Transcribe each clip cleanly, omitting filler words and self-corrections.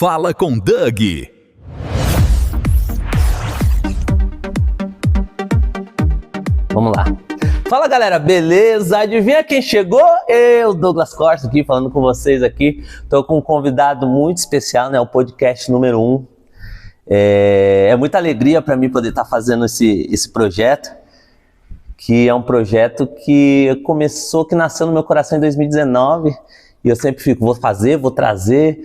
Fala com Doug. Vamos lá. Fala galera, beleza? Adivinha quem chegou? Eu, Douglas Costa, aqui falando com vocês aqui. Tô com um convidado muito especial, né? O podcast número 1. É muita alegria para mim poder estar fazendo esse projeto, que é um projeto que nasceu no meu coração em 2019. E eu sempre fico, vou fazer, vou trazer,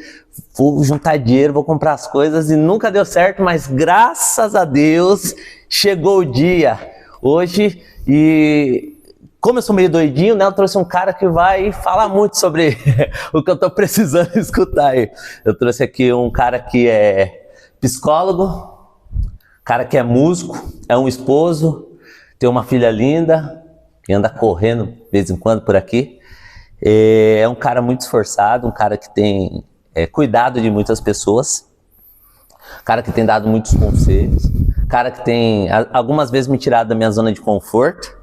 vou juntar dinheiro, vou comprar as coisas, e nunca deu certo, mas graças a Deus chegou o dia hoje. E como eu sou meio doidinho, né, eu trouxe um cara que vai falar muito sobre o que eu tô precisando escutar aí. Eu trouxe aqui um cara que é psicólogo, cara que é músico, é um esposo, tem uma filha linda, que anda correndo de vez em quando por aqui. É um cara muito esforçado, um cara que tem cuidado de muitas pessoas, cara que tem dado muitos conselhos, cara que tem algumas vezes me tirado da minha zona de conforto.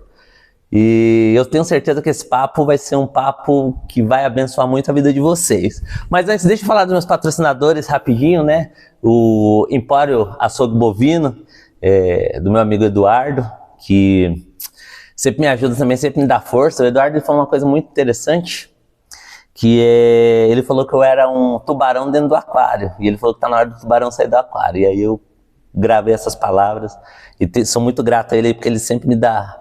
E eu tenho certeza que esse papo vai ser um papo que vai abençoar muito a vida de vocês. Mas antes, deixa eu falar dos meus patrocinadores rapidinho, né? O Empório Açougue Bovino, do meu amigo Eduardo, que sempre me ajuda também, sempre me dá força. O Eduardo falou uma coisa muito interessante, que ele falou que eu era um tubarão dentro do aquário, e ele falou que tá na hora do tubarão sair do aquário. E aí eu gravei essas palavras, e sou muito grato a ele, porque ele sempre me dá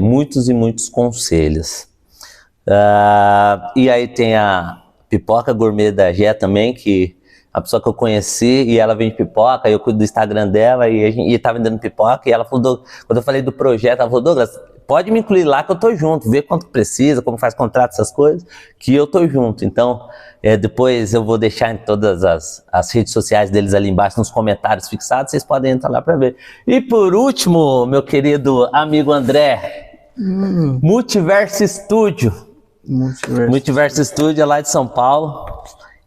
muitos e muitos conselhos. E aí tem a Pipoca Gourmet da Gé também, que a pessoa que eu conheci, e ela vende pipoca, eu cuido do Instagram dela, e tá vendendo pipoca, e ela falou, quando eu falei do projeto, ela falou, Douglas, pode me incluir lá que eu tô junto, vê quanto precisa, como faz contrato, essas coisas, que eu tô junto. Então, depois eu vou deixar em todas as redes sociais deles ali embaixo, nos comentários fixados, vocês podem entrar lá para ver. E por último, meu querido amigo André, Multiverso Studio. Multiverso Studio é lá de São Paulo.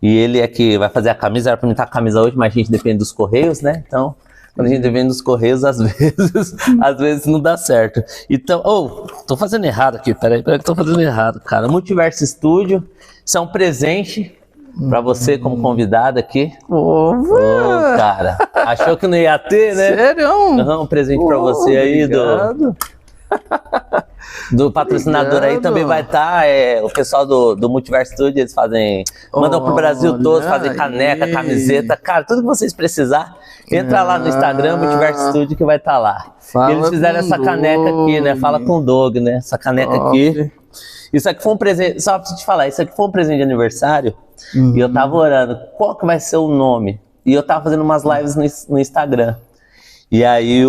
E ele é que vai fazer a camisa, era pra mim estar a camisa hoje, mas a gente depende dos Correios, né? Então, quando a gente depende dos Correios, às vezes não dá certo. Então, tô fazendo errado aqui, peraí que tô fazendo errado, cara. Multiverso Studio, isso é um presente pra você como convidado aqui. Cara, achou que não ia ter, né? Sério? Um presente pra você aí, do patrocinador. Obrigado. Aí também vai estar o pessoal do Multiverso Studio, eles mandam pro Brasil todo, fazem caneca, camiseta, cara, tudo que vocês precisar, entra lá no Instagram, Multiverso Studio, que vai estar lá. Eles fizeram essa caneca aqui, né, Fala com o Doug, né, essa caneca aqui. Isso aqui foi um presente, só pra te falar, isso aqui foi um presente de aniversário, e eu tava orando, qual que vai ser o nome? E eu tava fazendo umas lives no Instagram, e aí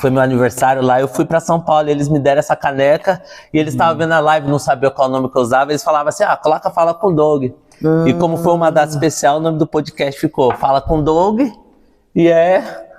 foi meu aniversário lá, eu fui pra São Paulo, eles me deram essa caneca, e eles estavam vendo a live, não sabiam qual nome que eu usava, eles falavam assim, coloca Fala com o Doug. E como foi uma data especial, o nome do podcast ficou Fala com o Doug,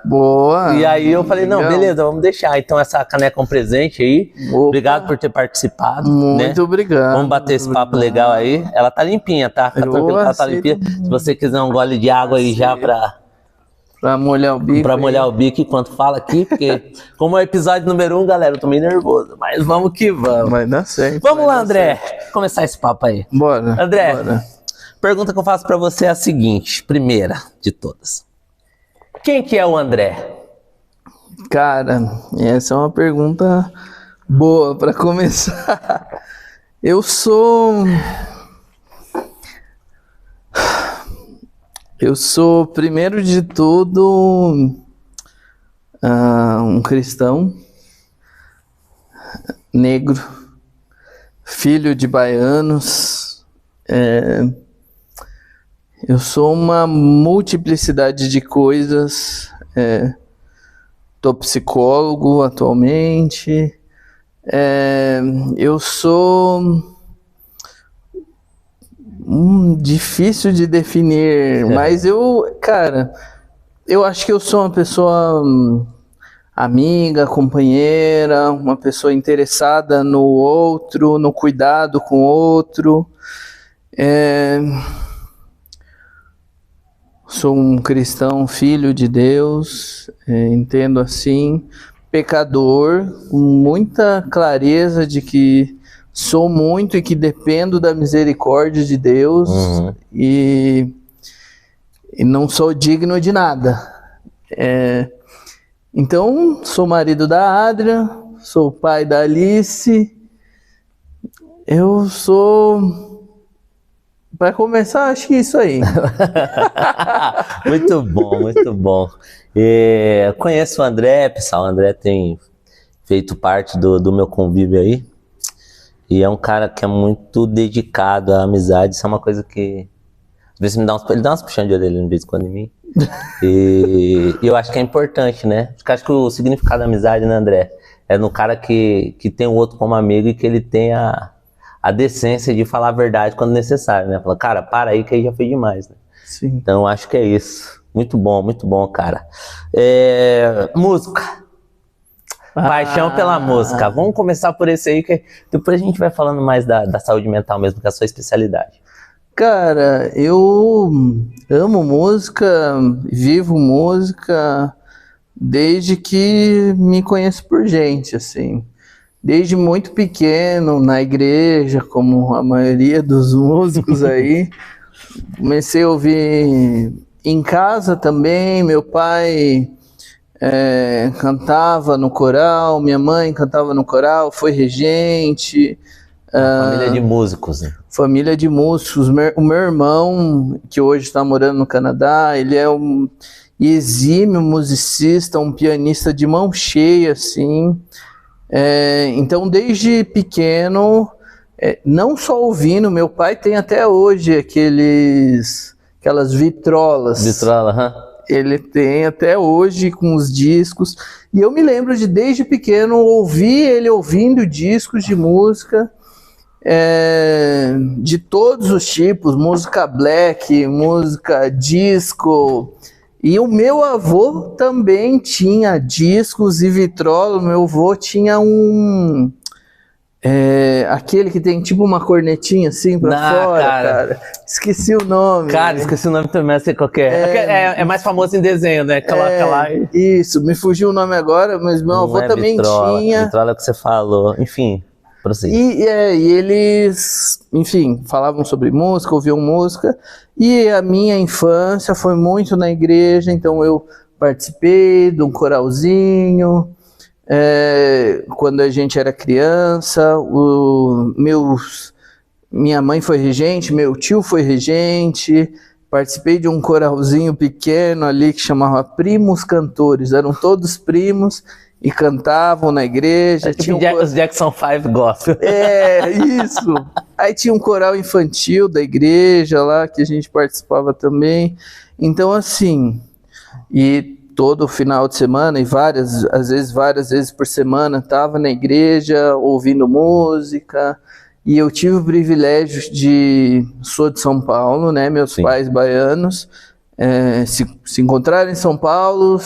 Boa! E aí eu falei, não, beleza, vamos deixar. Então essa caneca é um presente aí. Opa. Obrigado por ter participado. Muito obrigado. Vamos bater esse papo legal aí. Ela tá limpinha, tá? Fica tranquilo que ela tá limpinha. Se você quiser um gole de água aí já pra molhar o bico. Pra molhar o bico enquanto fala aqui, porque como é o episódio número 1, galera, eu tô meio nervoso, mas vamos que vamos. Vai dar certo. Vamos lá, André, começar esse papo aí. Bora. André, bora. Pergunta que eu faço pra você é a seguinte, primeira de todas. Quem que é o André? Cara, essa é uma pergunta boa pra começar. Eu sou, primeiro de tudo, um cristão, negro, filho de baianos. Eu sou uma multiplicidade de coisas. Tô psicólogo atualmente. Eu sou difícil de definir, mas eu acho que eu sou uma pessoa amiga, companheira, uma pessoa interessada no outro, no cuidado com o outro. Sou um cristão, filho de Deus, entendo assim, pecador, com muita clareza de que sou muito e que dependo da misericórdia de Deus e não sou digno de nada. Então, sou marido da Adria, sou pai da Alice, eu sou... Para começar, acho que é isso aí. Muito bom, muito bom. Conheço o André, pessoal, o André tem feito parte do meu convívio aí. E é um cara que é muito dedicado à amizade. Isso é uma coisa que... Às vezes ele dá umas puxões de orelha de vez em quando em mim. E eu acho que é importante, né? Acho que o significado da amizade, né, André? É no cara que tem o outro como amigo e que ele tem a decência de falar a verdade quando necessário, né? Fala, cara, para aí que aí já foi demais, né? Sim. Então acho que é isso. Muito bom, cara. Música. Paixão pela música. Vamos começar por esse aí, que depois a gente vai falando mais da saúde mental mesmo, que é a sua especialidade. Cara, eu amo música, vivo música desde que me conheço por gente, assim. Desde muito pequeno, na igreja, como a maioria dos músicos aí. Comecei a ouvir em casa também, meu pai... cantava no coral, minha mãe cantava no coral, foi regente. Família de músicos, né? Família de músicos. O meu irmão, que hoje está morando no Canadá, ele é um exímio musicista, um pianista de mão cheia, assim. Então, desde pequeno, não só ouvindo, meu pai tem até hoje aquelas vitrolas. Vitrola, Ele tem até hoje com os discos. E eu me lembro de, desde pequeno, ouvir ele ouvindo discos de música de todos os tipos, música black, música disco. E o meu avô também tinha discos e vitrola. O meu avô tinha aquele que tem tipo uma cornetinha assim pra fora, cara. Esqueci o nome. Cara, esqueci o nome também, não sei qual que é. É mais famoso em desenho, né? Coloca lá e... Isso, me fugiu o nome agora, mas meu avô também tinha. Vitrola que você falou, enfim, prossiga. E eles, enfim, falavam sobre música, ouviam música. E a minha infância foi muito na igreja, então eu participei de um coralzinho. Quando a gente era criança, minha mãe foi regente, meu tio foi regente, participei de um coralzinho pequeno ali que chamava Primos Cantores, eram todos primos e cantavam na igreja. Os Jackson 5 Gospel. Isso. Aí tinha um coral infantil da igreja lá que a gente participava também. Então assim, e todo final de semana e várias vezes por semana estava na igreja ouvindo música. E eu tive o privilégio sou de São Paulo, né? Meus pais baianos se encontraram em São Paulo,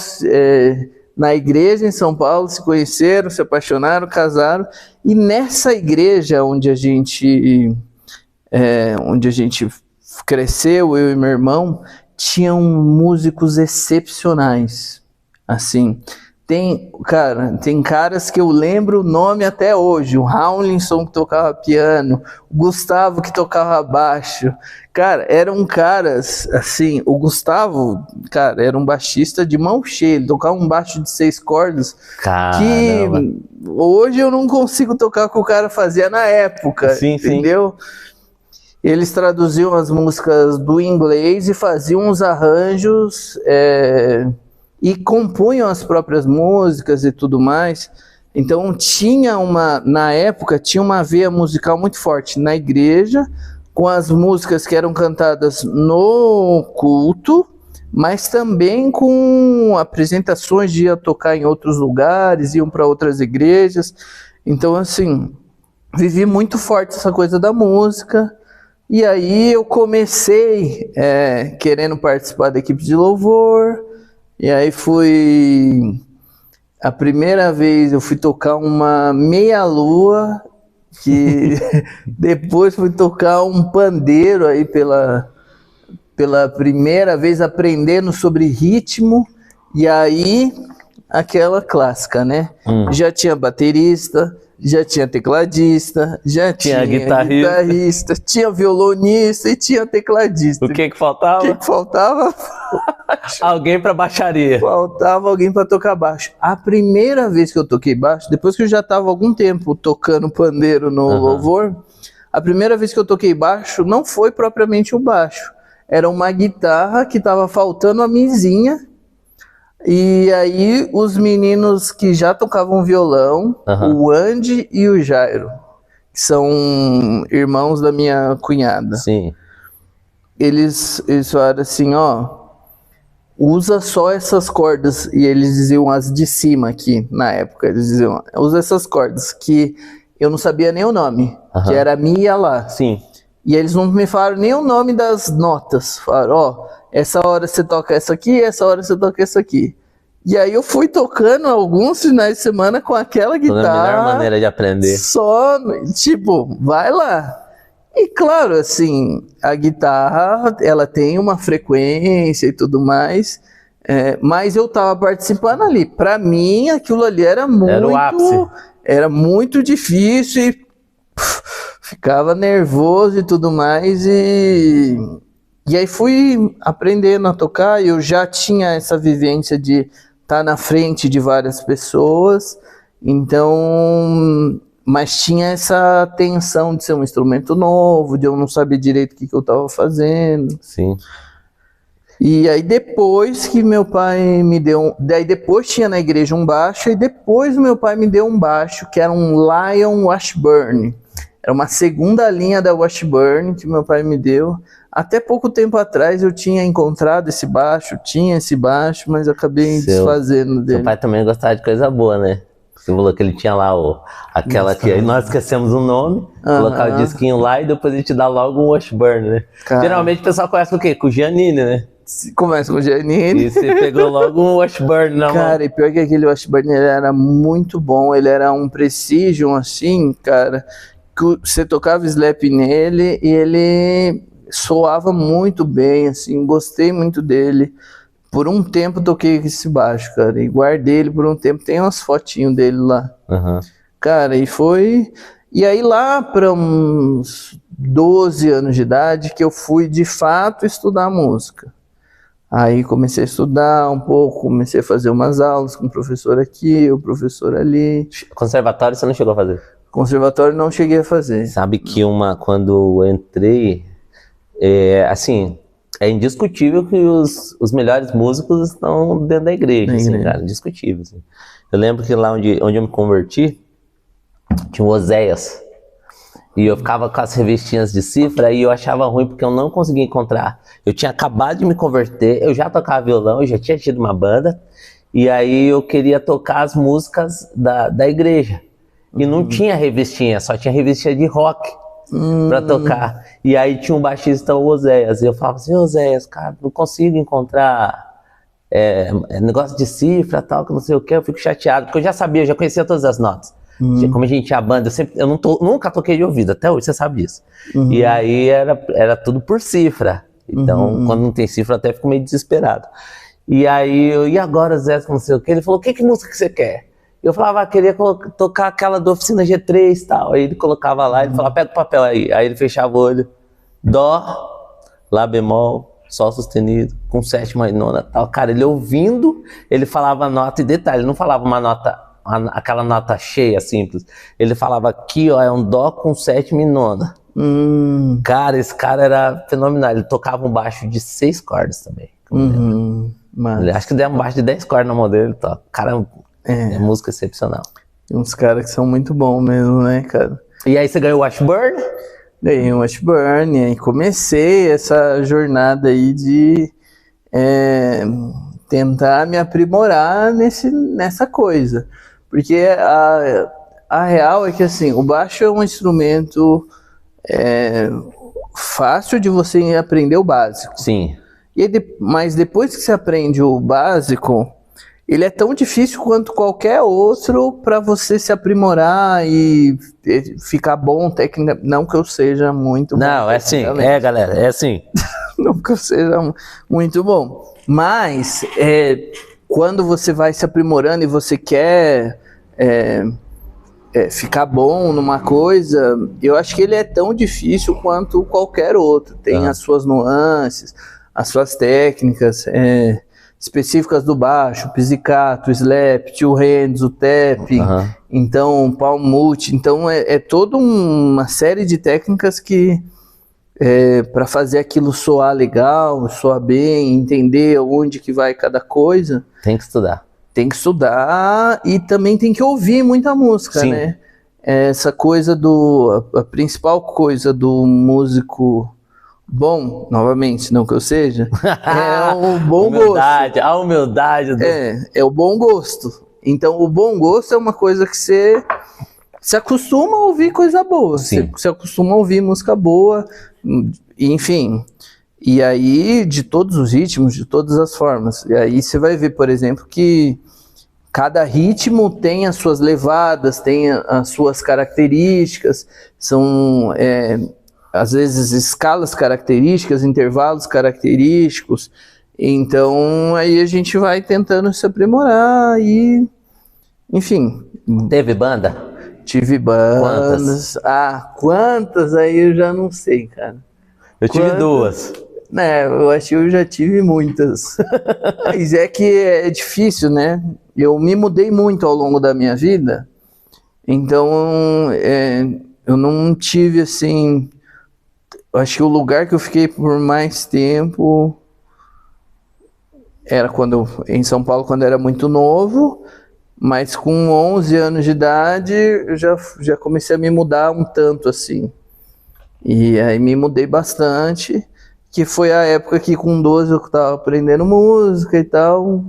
na igreja em São Paulo, se conheceram, se apaixonaram, casaram. E nessa igreja onde a gente cresceu, eu e meu irmão, tinham músicos excepcionais, assim. Tem caras que eu lembro o nome até hoje, o Rawlinson que tocava piano, o Gustavo que tocava baixo. Cara, eram caras, assim, o Gustavo, cara, era um baixista de mão cheia, ele tocava um baixo de 6 cordas. Caramba. Que hoje eu não consigo tocar o que o cara fazia na época, entendeu? Eles traduziam as músicas do inglês e faziam uns arranjos e compunham as próprias músicas e tudo mais. Então na época tinha uma veia musical muito forte na igreja, com as músicas que eram cantadas no culto, mas também com apresentações de ir tocar em outros lugares, iam para outras igrejas. Então assim, vivi muito forte essa coisa da música. E aí eu comecei querendo participar da equipe de louvor, e aí a primeira vez eu fui tocar uma meia-lua, que depois fui tocar um pandeiro aí pela primeira vez, aprendendo sobre ritmo, e aí aquela clássica, né? Já tinha baterista, já tinha tecladista, já tinha guitarrista, tinha violonista e tinha tecladista. O que faltava? O que faltava? Alguém para baixaria. Faltava alguém para tocar baixo. A primeira vez que eu toquei baixo, depois que eu já estava algum tempo tocando pandeiro no louvor, a primeira vez que eu toquei baixo não foi propriamente o baixo. Era uma guitarra que estava faltando a mesinha. E aí os meninos que já tocavam violão, o Andy e o Jairo, que são irmãos da minha cunhada. Sim. Eles falaram assim, ó, usa só essas cordas. E eles diziam as de cima aqui, na época. Eles diziam, usa essas cordas, que eu não sabia nem o nome, que era Mi e Lá. Sim. E eles não me falaram nem o nome das notas. Falaram, ó, essa hora você toca essa aqui, essa hora você toca essa aqui. E aí eu fui tocando alguns finais de semana com aquela guitarra. A melhor maneira de aprender. Só, tipo, vai lá. E claro, assim, a guitarra, ela tem uma frequência e tudo mais, mas eu tava participando ali. Pra mim, aquilo ali era o ápice. Era muito difícil e ficava nervoso e tudo mais. E aí fui aprendendo a tocar. Eu já tinha essa vivência de estar na frente de várias pessoas, então, mas tinha essa tensão de ser um instrumento novo, de eu não saber direito o que eu estava fazendo. Sim. E aí depois que meu pai me deu, daí depois tinha na igreja um baixo, e depois meu pai me deu um baixo que era um Lion Washburn. Era uma segunda linha da Washburn que meu pai me deu. Até pouco tempo atrás eu tinha encontrado esse baixo, mas eu acabei desfazendo dele. Seu pai também gostava de coisa boa, né? Você falou que ele tinha lá aquela que aí nós esquecemos o nome, colocar o disquinho lá e depois a gente dá logo um Washburn, né? Cara, geralmente o pessoal conhece o quê? Com o Giannini, né? Começa com o Giannini. E você pegou logo um Washburn na mão. Cara, e pior que aquele Washburn, ele era muito bom, ele era um Precision assim, cara, que você tocava slap nele e ele soava muito bem, assim, gostei muito dele. Por um tempo toquei esse baixo, cara, e guardei ele por um tempo, tem umas fotinhos dele lá. Cara, e foi... E aí lá para uns 12 anos de idade que eu fui de fato estudar música. Aí comecei a estudar um pouco, comecei a fazer umas aulas com o professor aqui, o professor ali. Conservatório você não chegou a fazer? Conservatório não cheguei a fazer. Sabe que quando eu entrei, assim, é indiscutível que os melhores músicos estão dentro da igreja, assim, cara, indiscutível. Assim. Eu lembro que lá onde eu me converti, tinha o Oséias. E eu ficava com as revistinhas de cifra e eu achava ruim porque eu não conseguia encontrar. Eu tinha acabado de me converter, eu já tocava violão, eu já tinha tido uma banda, e aí eu queria tocar as músicas da igreja. E não tinha revistinha, só tinha revistinha de rock pra tocar. E aí tinha um baixista, o Oséias, e eu falava assim, Oséias, cara, não consigo encontrar negócio de cifra, tal, que não sei o que, eu fico chateado, porque eu já sabia, eu já conhecia todas as notas. Como a gente tinha banda, eu nunca toquei de ouvido, até hoje você sabe disso. E aí era tudo por cifra. Então, quando não tem cifra, eu até fico meio desesperado. E aí, e agora, Zé, não sei o que, ele falou, que música que você quer? Eu falava, queria tocar aquela da Oficina G3 e tal. Aí ele colocava lá, ele falava, pega o papel aí. Aí ele fechava o olho, Dó, Lá bemol, Sol sustenido, com sétima e nona tal. Cara, ele ouvindo, ele falava nota e detalhe, ele não falava uma nota, aquela nota cheia, simples. Ele falava aqui, ó, é um Dó com sétima e nona. Cara, esse cara era fenomenal. Ele tocava um baixo de 6 cordas também. Acho que deu um baixo de 10 cordas na mão dele. Cara, é música excepcional. Tem uns caras que são muito bons mesmo, né, cara? E aí você ganhou o Washburn? Ganhei o Washburn, e aí comecei essa jornada aí de tentar me aprimorar nessa coisa. Porque a real é que, assim, o baixo é um instrumento fácil de você aprender o básico. Sim. Mas depois que você aprende o básico, ele é tão difícil quanto qualquer outro para você se aprimorar e ficar bom técnica. Não que eu seja muito bom. Não, é assim, galera, é assim. Não que eu seja muito bom. Mas quando você vai se aprimorando e você quer ficar bom numa coisa, eu acho que ele é tão difícil quanto qualquer outro. Tem as suas nuances, as suas técnicas específicas do baixo, o pizzicato, o slap, two hands, o tapping, então palm mute. Então é toda uma série de técnicas que para fazer aquilo soar legal, soar bem, entender onde que vai cada coisa. Tem que estudar. Tem que estudar e também tem que ouvir muita música, sim, né? Essa coisa a principal coisa do músico bom, novamente, não que eu seja, é o bom gosto. A humildade. É o bom gosto. Então, o bom gosto é uma coisa que você se acostuma a ouvir coisa boa. Você se acostuma a ouvir música boa, enfim. E aí, de todos os ritmos, de todas as formas. E aí você vai ver, por exemplo, que cada ritmo tem as suas levadas, tem as suas características, são, às vezes, escalas características, intervalos característicos. Então, aí a gente vai tentando se aprimorar e, enfim. Teve banda? Tive bandas. Quantas? Aí eu já não sei, cara. Eu tive duas. Eu acho que eu já tive muitas. Mas é que é difícil, né? Eu me mudei muito ao longo da minha vida, então eu não tive, assim... Eu acho que o lugar que eu fiquei por mais tempo era em São Paulo, quando eu era muito novo, mas com 11 anos de idade eu já comecei a me mudar um tanto, assim. E aí me mudei bastante, que foi a época que com 12 eu estava aprendendo música e tal,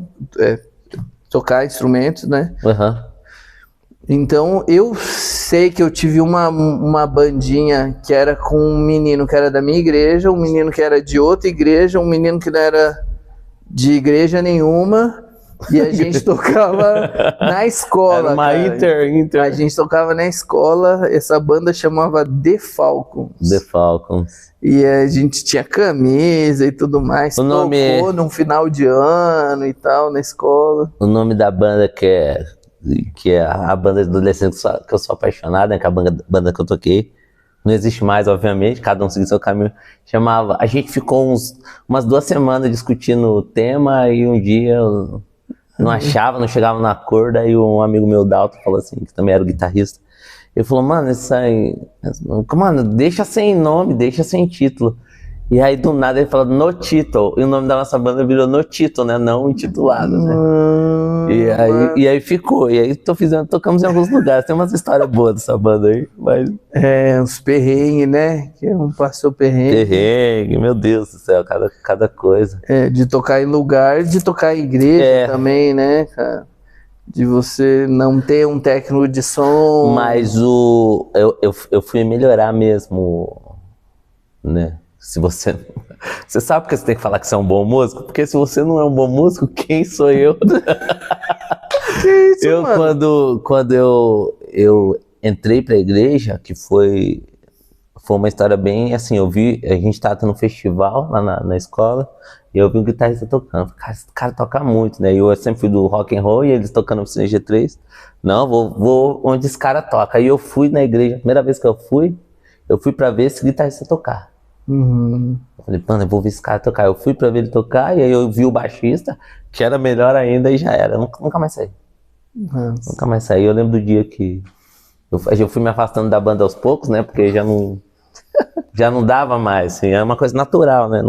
tocar instrumentos, né? Então eu sei que eu tive uma bandinha que era com um menino que era da minha igreja, um menino que era de outra igreja, um menino que não era de igreja nenhuma, e a gente tocava na escola. Era uma inter. A gente tocava na escola, essa banda chamava The Falcons. The Falcons. E a gente tinha camisa e tudo mais. Tocou num final de ano e tal, na escola. O nome da banda que é a banda de adolescente que eu sou apaixonado, né? Que é a banda que eu toquei. Não existe mais, obviamente, cada um seguiu seu caminho. Chamava... A gente ficou umas 2 semanas discutindo o tema e um dia... Não achava, não chegava na cor, daí um amigo meu, Dalton, falou assim, que também era o guitarrista, ele falou, mano, isso aí, mano, deixa sem nome, deixa sem título. E aí do nada ele falou no título, e o nome da nossa banda virou no título, né, não intitulado, né. E aí ficou, e aí tocamos em alguns lugares, tem umas histórias boas dessa banda aí, mas... uns perrengues, né, que não passou perrengue. Perrengue, meu Deus do céu, cada coisa. De tocar em lugar, de tocar em igreja também, né, cara. De você não ter um técnico de som. Mas eu fui melhorar mesmo, né? Se você sabe que você tem que falar que você é um bom músico? Porque se você não é um bom músico, quem sou eu? Que isso, mano? Quando eu entrei pra igreja, que foi uma história bem assim, a gente tava tendo um festival lá na escola, e eu vi um guitarrista tocando, cara, esse cara toca muito, né? E eu sempre fui do rock and roll, e eles tocando no Oficina G3, não, vou onde esse cara toca. Aí eu fui na igreja, a primeira vez que eu fui pra ver esse guitarrista tocar. Eu falei, mano, eu vou ver esse cara tocar. Eu fui pra ver ele tocar, e aí eu vi o baixista, que era melhor ainda, e já era, nunca mais saí. Nunca mais saí. Eu lembro do dia que eu fui me afastando da banda aos poucos, né, porque já não dava mais, assim, é uma coisa natural, né,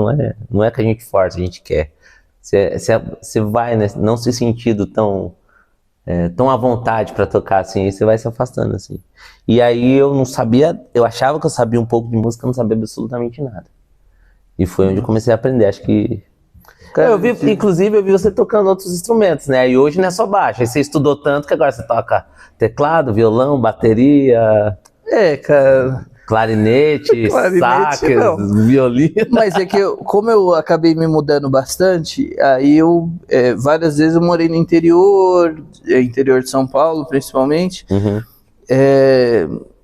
não é que a gente força, a gente quer. Você vai, né, não se sentindo tão à vontade pra tocar, assim, e você vai se afastando, assim. E aí eu não sabia, eu achava que eu sabia um pouco de música, não sabia absolutamente nada. E foi onde eu comecei a aprender, acho que... Cara, inclusive eu vi você tocando outros instrumentos, né, e hoje não é só baixo, aí você estudou tanto que agora você toca teclado, violão, bateria... cara... Clarinete, sax, violino. Mas é que como eu acabei me mudando bastante, aí várias vezes eu morei no interior de São Paulo, principalmente.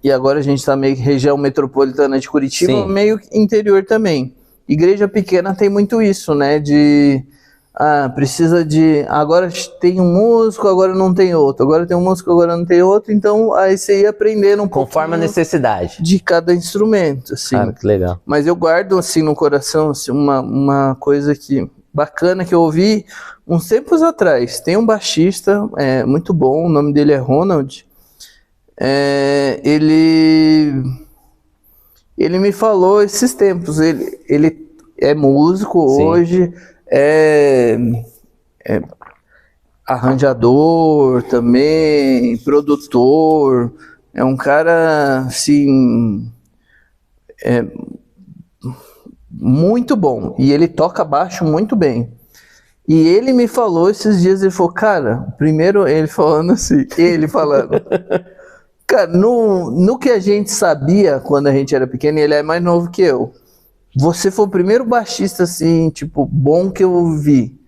E agora a gente tá meio que região metropolitana de Curitiba, meio interior também. Igreja pequena tem muito isso, né? precisa de... Agora tem um músico, agora não tem outro. Agora tem um músico, agora não tem outro. Então, aí você ia aprendendo conforme a necessidade de cada instrumento, assim. Cara, que legal. Mas eu guardo, assim, no coração, assim, uma coisa bacana que eu ouvi uns tempos atrás. Tem um baixista muito bom, o nome dele é Ronald. Ele me falou esses tempos. Ele é músico Sim. hoje, é arranjador também, produtor, é um cara, assim, muito bom, e ele toca baixo muito bem. E ele me falou esses dias, ele falou, cara, primeiro ele falando, cara, no que a gente sabia quando a gente era pequeno, e ele é mais novo que eu, você foi o primeiro baixista, assim, tipo, bom que eu vi.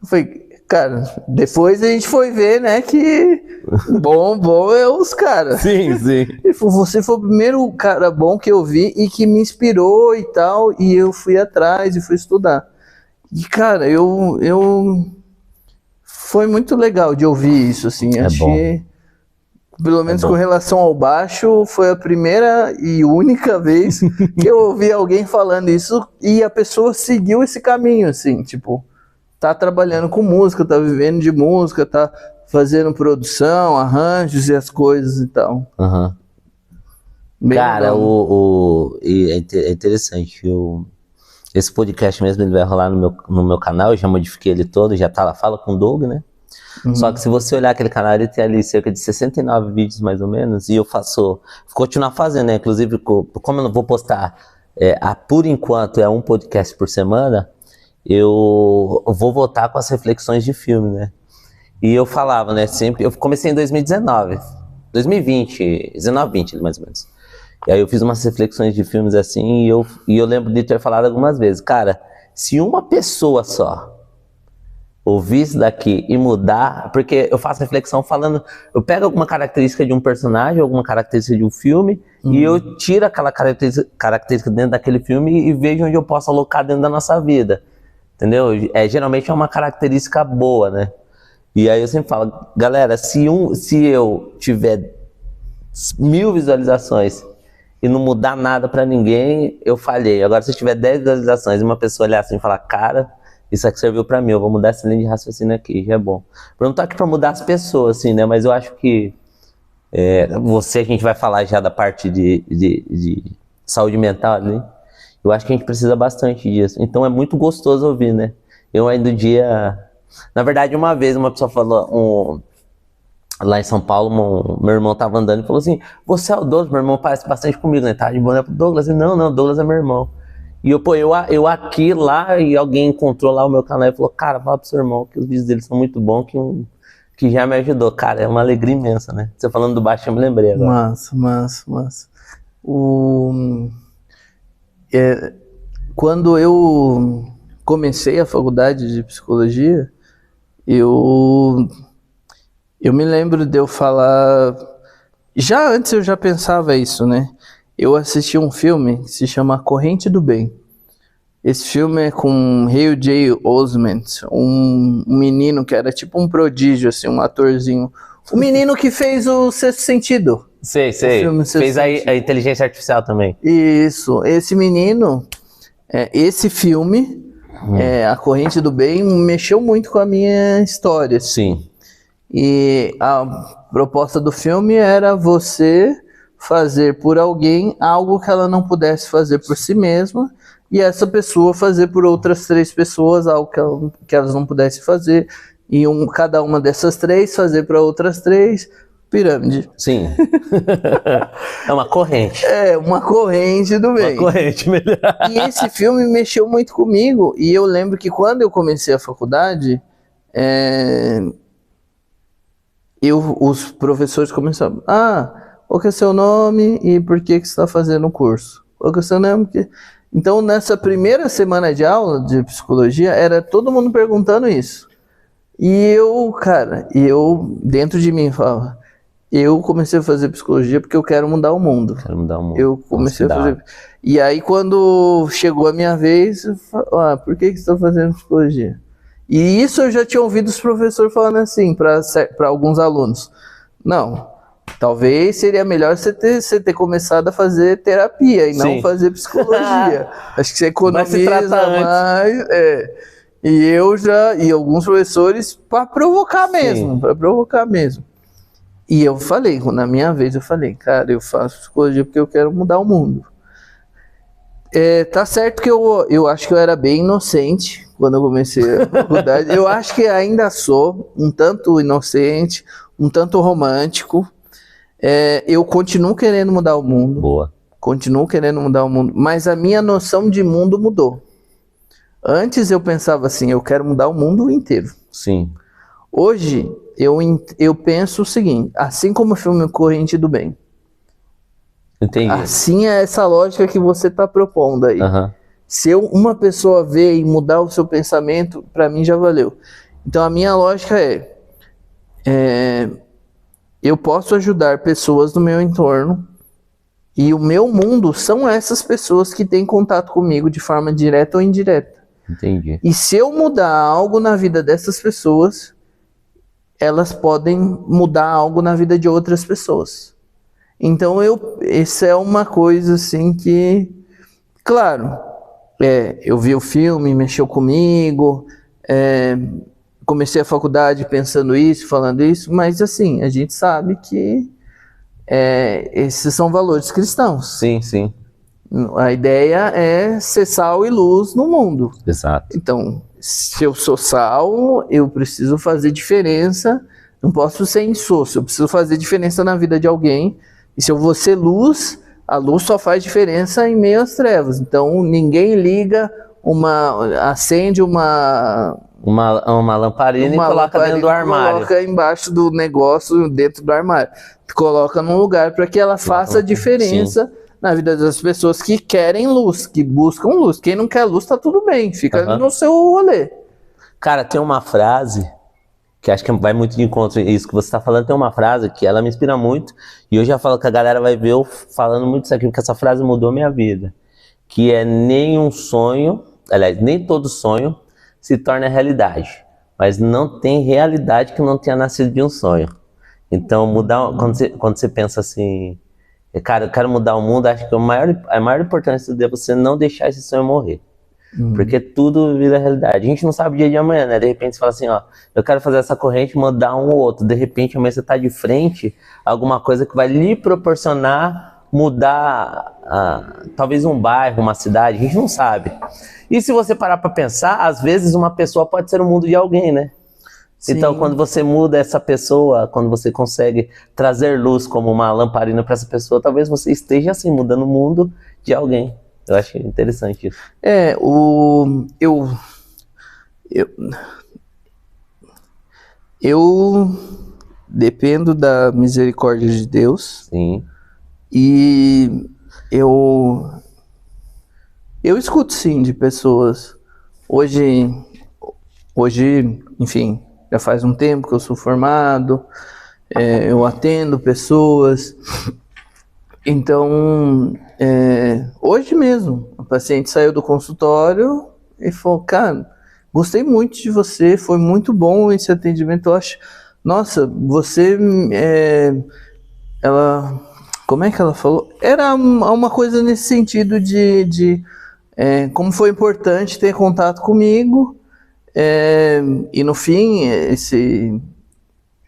Eu falei, cara, depois a gente foi ver, né, que bom é os caras. Sim, sim. Ele falou, você foi o primeiro cara bom que eu vi e que me inspirou e tal, e eu fui atrás e fui estudar. E, cara, foi muito legal de ouvir isso, assim, achei... Pelo menos com relação ao baixo, foi a primeira e única vez que eu ouvi alguém falando isso e a pessoa seguiu esse caminho, assim, tipo, tá trabalhando com música, tá vivendo de música, tá fazendo produção, arranjos e as coisas e tal. Uhum. Cara, é interessante, esse podcast mesmo ele vai rolar no meu canal, eu já modifiquei ele todo, já tá lá, Fala com o Doug, né? Uhum. Só que se você olhar aquele canal, ele tem ali cerca de 69 vídeos mais ou menos, e eu continuar fazendo, né? Inclusive, como eu não vou postar, por enquanto é um podcast por semana, eu vou voltar com as reflexões de filme, né? E eu falava, né, sempre, eu comecei em 2019, 2020, 19, 20 mais ou menos. E aí eu fiz umas reflexões de filmes assim, e eu lembro de ter falado algumas vezes, cara, se uma pessoa só ouvir isso daqui e mudar, porque eu faço reflexão falando, eu pego alguma característica de um personagem, alguma característica de um filme, e eu tiro aquela característica dentro daquele filme e vejo onde eu posso alocar dentro da nossa vida, entendeu? Geralmente é uma característica boa, né? E aí eu sempre falo, galera, se eu tiver 1000 visualizações e não mudar nada pra ninguém, eu falhei. Agora se eu tiver 10 visualizações e uma pessoa olhar assim e falar, cara, isso aqui serviu pra mim, eu vou mudar essa linha de raciocínio aqui, já é bom. Eu não tô aqui pra mudar as pessoas, assim, né? Mas eu acho que a gente vai falar já da parte de saúde mental ali. Eu acho que a gente precisa bastante disso. Então é muito gostoso ouvir, né? Eu ainda na verdade, uma vez uma pessoa falou, lá em São Paulo, meu irmão tava andando e falou assim, você é o Douglas, meu irmão parece bastante comigo, né? Tá de boné pro Douglas. E não, Douglas é meu irmão. E eu aqui, lá, e alguém encontrou lá o meu canal e falou, cara, fala pro seu irmão que os vídeos dele são muito bons, que já me ajudou. Cara, é uma alegria imensa, né? Você falando do baixo, eu me lembrei agora. Massa. Quando eu comecei a faculdade de psicologia, eu me lembro de eu falar... Já antes eu já pensava isso, né? Eu assisti um filme que se chama Corrente do Bem. Esse filme é com Hugh J. Osment, um menino que era tipo um prodígio, assim, um atorzinho. O menino que fez o Sexto Sentido. Sei. Fez a inteligência artificial também. Isso. Esse menino, esse filme, A Corrente do Bem, mexeu muito com a minha história. Sim. E a proposta do filme era você fazer por alguém algo que ela não pudesse fazer por si mesma, e essa pessoa fazer por outras 3 pessoas algo que elas não pudessem fazer, e cada uma dessas 3 fazer para outras 3, pirâmide. Sim. É uma corrente. É, uma corrente do bem. Uma corrente melhor. E esse filme mexeu muito comigo, e eu lembro que quando eu comecei a faculdade, os professores começaram, qual que é seu nome e por que você está fazendo o curso? Qual que é seu nome? Então, nessa primeira semana de aula de psicologia, era todo mundo perguntando isso. E eu dentro de mim, falava, eu comecei a fazer psicologia porque eu quero mudar o mundo. Quero mudar o mundo. Eu comecei a fazer... E aí, quando chegou a minha vez, eu falei, por que você está fazendo psicologia? E isso eu já tinha ouvido os professores falando assim para alguns alunos. Não, talvez seria melhor você ter começado a fazer terapia e não fazer psicologia. Acho que você economiza mais. E alguns professores para provocar mesmo, E eu falei, na minha vez, cara, eu faço psicologia porque eu quero mudar o mundo. Tá certo que eu acho que eu era bem inocente quando eu comecei a faculdade. Eu acho que ainda sou um tanto inocente, um tanto romântico. Eu continuo querendo mudar o mundo. Boa. Continuo querendo mudar o mundo, mas a minha noção de mundo mudou. Antes eu pensava assim, eu quero mudar o mundo inteiro. Sim. Hoje eu penso o seguinte, assim como o filme Corrente do Bem. Entendi. Assim é essa lógica que você está propondo aí. Uhum. Se uma pessoa ver e mudar o seu pensamento, para mim já valeu. Então a minha lógica eu posso ajudar pessoas do meu entorno e o meu mundo são essas pessoas que têm contato comigo de forma direta ou indireta. Entendi. E se eu mudar algo na vida dessas pessoas, elas podem mudar algo na vida de outras pessoas. Então isso é uma coisa assim que, claro, eu vi o filme, mexeu comigo, comecei a faculdade pensando isso, falando isso, mas assim, a gente sabe que esses são valores cristãos. Sim, sim. A ideia é ser sal e luz no mundo. Exato. Então, se eu sou sal, eu preciso fazer diferença, não posso ser insosso, eu preciso fazer diferença na vida de alguém. E se eu vou ser luz, a luz só faz diferença em meio às trevas. Então, ninguém liga acende uma lamparina e coloca dentro do armário. Coloca embaixo do negócio, dentro do armário. Coloca num lugar para que ela faça diferença na vida das pessoas que querem luz, que buscam luz. Quem não quer luz, tá tudo bem, fica no seu rolê. Cara, tem uma frase que acho que vai muito de encontro isso que você está falando. Tem uma frase que ela me inspira muito, e eu já falo que a galera vai ver eu falando muito isso aqui, porque essa frase mudou minha vida, que é nenhum sonho, aliás, nem todo sonho se torna realidade, mas não tem realidade que não tenha nascido de um sonho. Então, quando você pensa assim, cara, eu quero mudar o mundo, acho que a maior importância é você não deixar esse sonho morrer. Porque tudo vira realidade. A gente não sabe o dia de amanhã, né? De repente você fala assim, ó, eu quero fazer essa corrente, mudar um ou outro. De repente amanhã você tá de frente a alguma coisa que vai lhe proporcionar mudar talvez um bairro, uma cidade, a gente não sabe. E se você parar para pensar, às vezes uma pessoa pode ser o mundo de alguém, né? Sim. Então quando você muda essa pessoa, quando você consegue trazer luz como uma lamparina para essa pessoa, talvez você esteja assim mudando o mundo de alguém. Eu acho interessante isso. Eu dependo da misericórdia de Deus. Sim. E eu escuto sim de pessoas. Hoje, enfim, já faz um tempo que eu sou formado, eu atendo pessoas. Então, hoje mesmo, a paciente saiu do consultório e falou, cara, gostei muito de você, foi muito bom esse atendimento, eu acho, nossa, você, ela, como é que ela falou? Era uma coisa nesse sentido de como foi importante ter contato comigo, e no fim,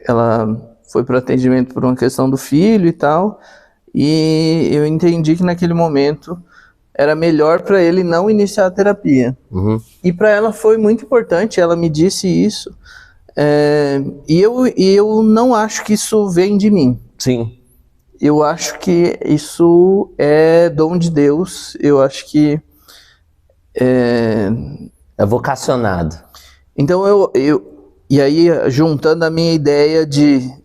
ela foi para o atendimento por uma questão do filho e tal. E eu entendi que naquele momento era melhor para ele não iniciar a terapia. Uhum. E para ela foi muito importante, ela me disse isso. E eu não acho que isso vem de mim. Sim. Eu acho que isso é dom de Deus. Eu acho que é vocacionado. Então e aí juntando a minha ideia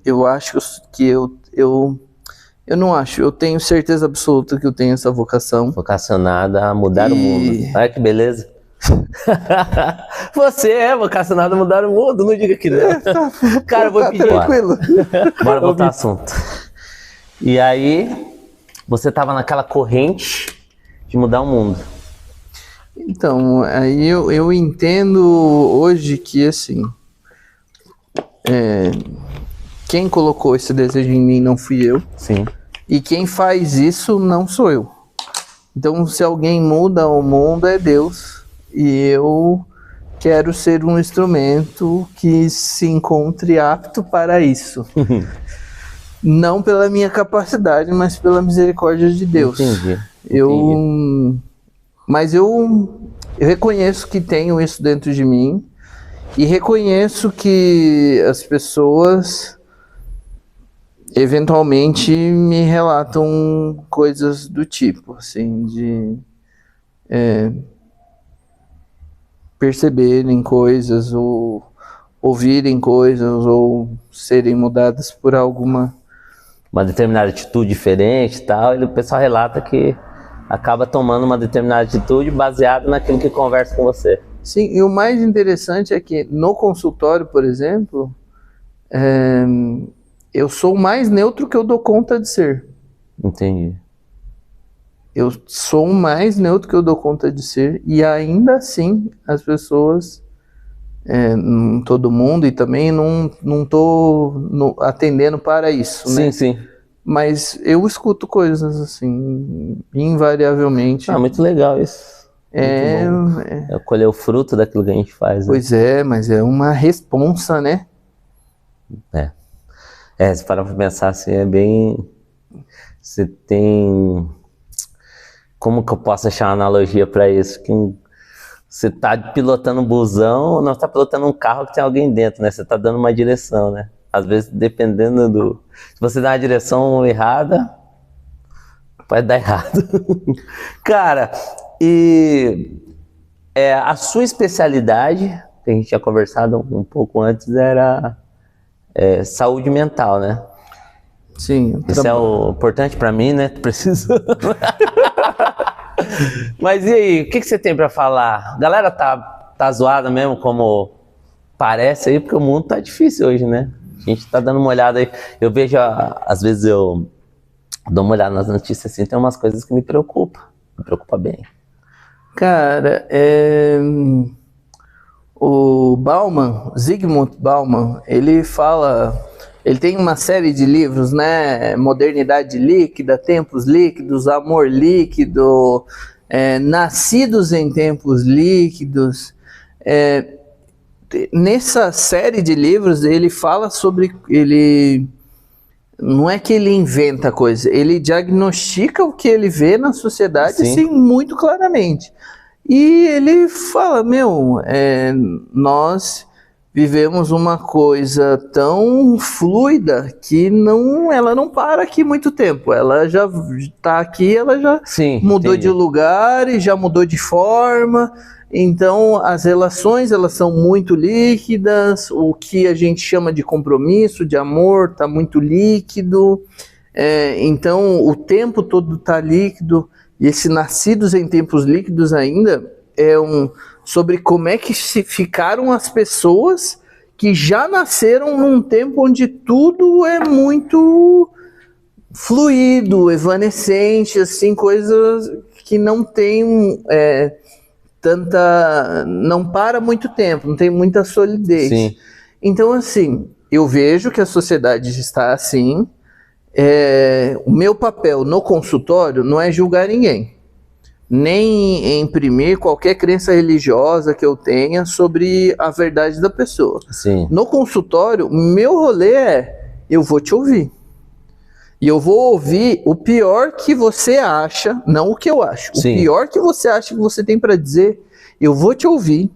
eu acho que eu não acho, eu tenho certeza absoluta que eu tenho essa vocação. Vocacionada a mudar o mundo. Olha que beleza. Você é vocacionado a mudar o mundo, não diga que não. Cara, eu vou pedir. Tranquilo. Bora voltar ao assunto. E aí, você tava naquela corrente de mudar o mundo. Então, aí eu entendo hoje que, assim, quem colocou esse desejo em mim não fui eu. Sim. E quem faz isso não sou eu. Então, se alguém muda o mundo, é Deus. E eu quero ser um instrumento que se encontre apto para isso. Não pela minha capacidade, mas pela misericórdia de Deus. Entendi. Mas eu reconheço que tenho isso dentro de mim. E reconheço que as pessoas eventualmente me relatam coisas do tipo, assim, de perceberem coisas, ou ouvirem coisas, ou serem mudadas por uma determinada atitude diferente e tal, e o pessoal relata que acaba tomando uma determinada atitude baseada naquilo que conversa com você. Sim, e o mais interessante é que no consultório, por exemplo, eu sou mais neutro que eu dou conta de ser. Entendi. Eu sou mais neutro que eu dou conta de ser, e ainda assim as pessoas, todo mundo, e também não tô atendendo para isso, sim, né? Sim. Mas eu escuto coisas assim, invariavelmente. Muito legal isso. É colher o fruto daquilo que a gente faz. Né? Pois é, mas é uma responsa, né? Se parar pra pensar assim, é bem... Você tem... Como que eu posso achar uma analogia para isso? Que você tá pilotando um busão, não tá pilotando um carro que tem alguém dentro, né? Você tá dando uma direção, né? Às vezes, dependendo do... Se você dá uma direção errada, pode dar errado. Cara, e a sua especialidade, que a gente tinha conversado um pouco antes, era saúde mental, né? Sim. Isso é o importante pra mim, né? Preciso. Mas e aí, o que você tem pra falar? A galera tá zoada mesmo, como parece aí, porque o mundo tá difícil hoje, né? A gente tá dando uma olhada aí. Eu vejo, às vezes eu dou uma olhada nas notícias assim, tem umas coisas que me preocupam bem. Cara, o Bauman, Zygmunt Bauman, ele tem uma série de livros, né? Modernidade líquida, Tempos líquidos, Amor líquido, Nascidos em tempos líquidos. Nessa série de livros ele fala sobre... Não é que ele inventa coisa, ele diagnostica o que ele vê na sociedade, assim, muito claramente. E ele fala, nós vivemos uma coisa tão fluida que ela não para aqui muito tempo. Ela já está aqui, ela já mudou de lugar e já mudou de forma. Então, as relações, elas são muito líquidas, o que a gente chama de compromisso, de amor, está muito líquido. Então, o tempo todo está líquido. E esse Nascidos em Tempos Líquidos ainda sobre como é que ficaram as pessoas que já nasceram num tempo onde tudo é muito fluido, evanescente, assim, coisas que não tem... não para muito tempo, não tem muita solidez. Sim. Então, assim, eu vejo que a sociedade está assim. O meu papel no consultório não é julgar ninguém, nem imprimir qualquer crença religiosa que eu tenha sobre a verdade da pessoa. Sim. No consultório, meu rolê eu vou te ouvir. E eu vou ouvir o pior que você acha, não o que eu acho. O pior que você acha que você tem para dizer, eu vou te ouvir.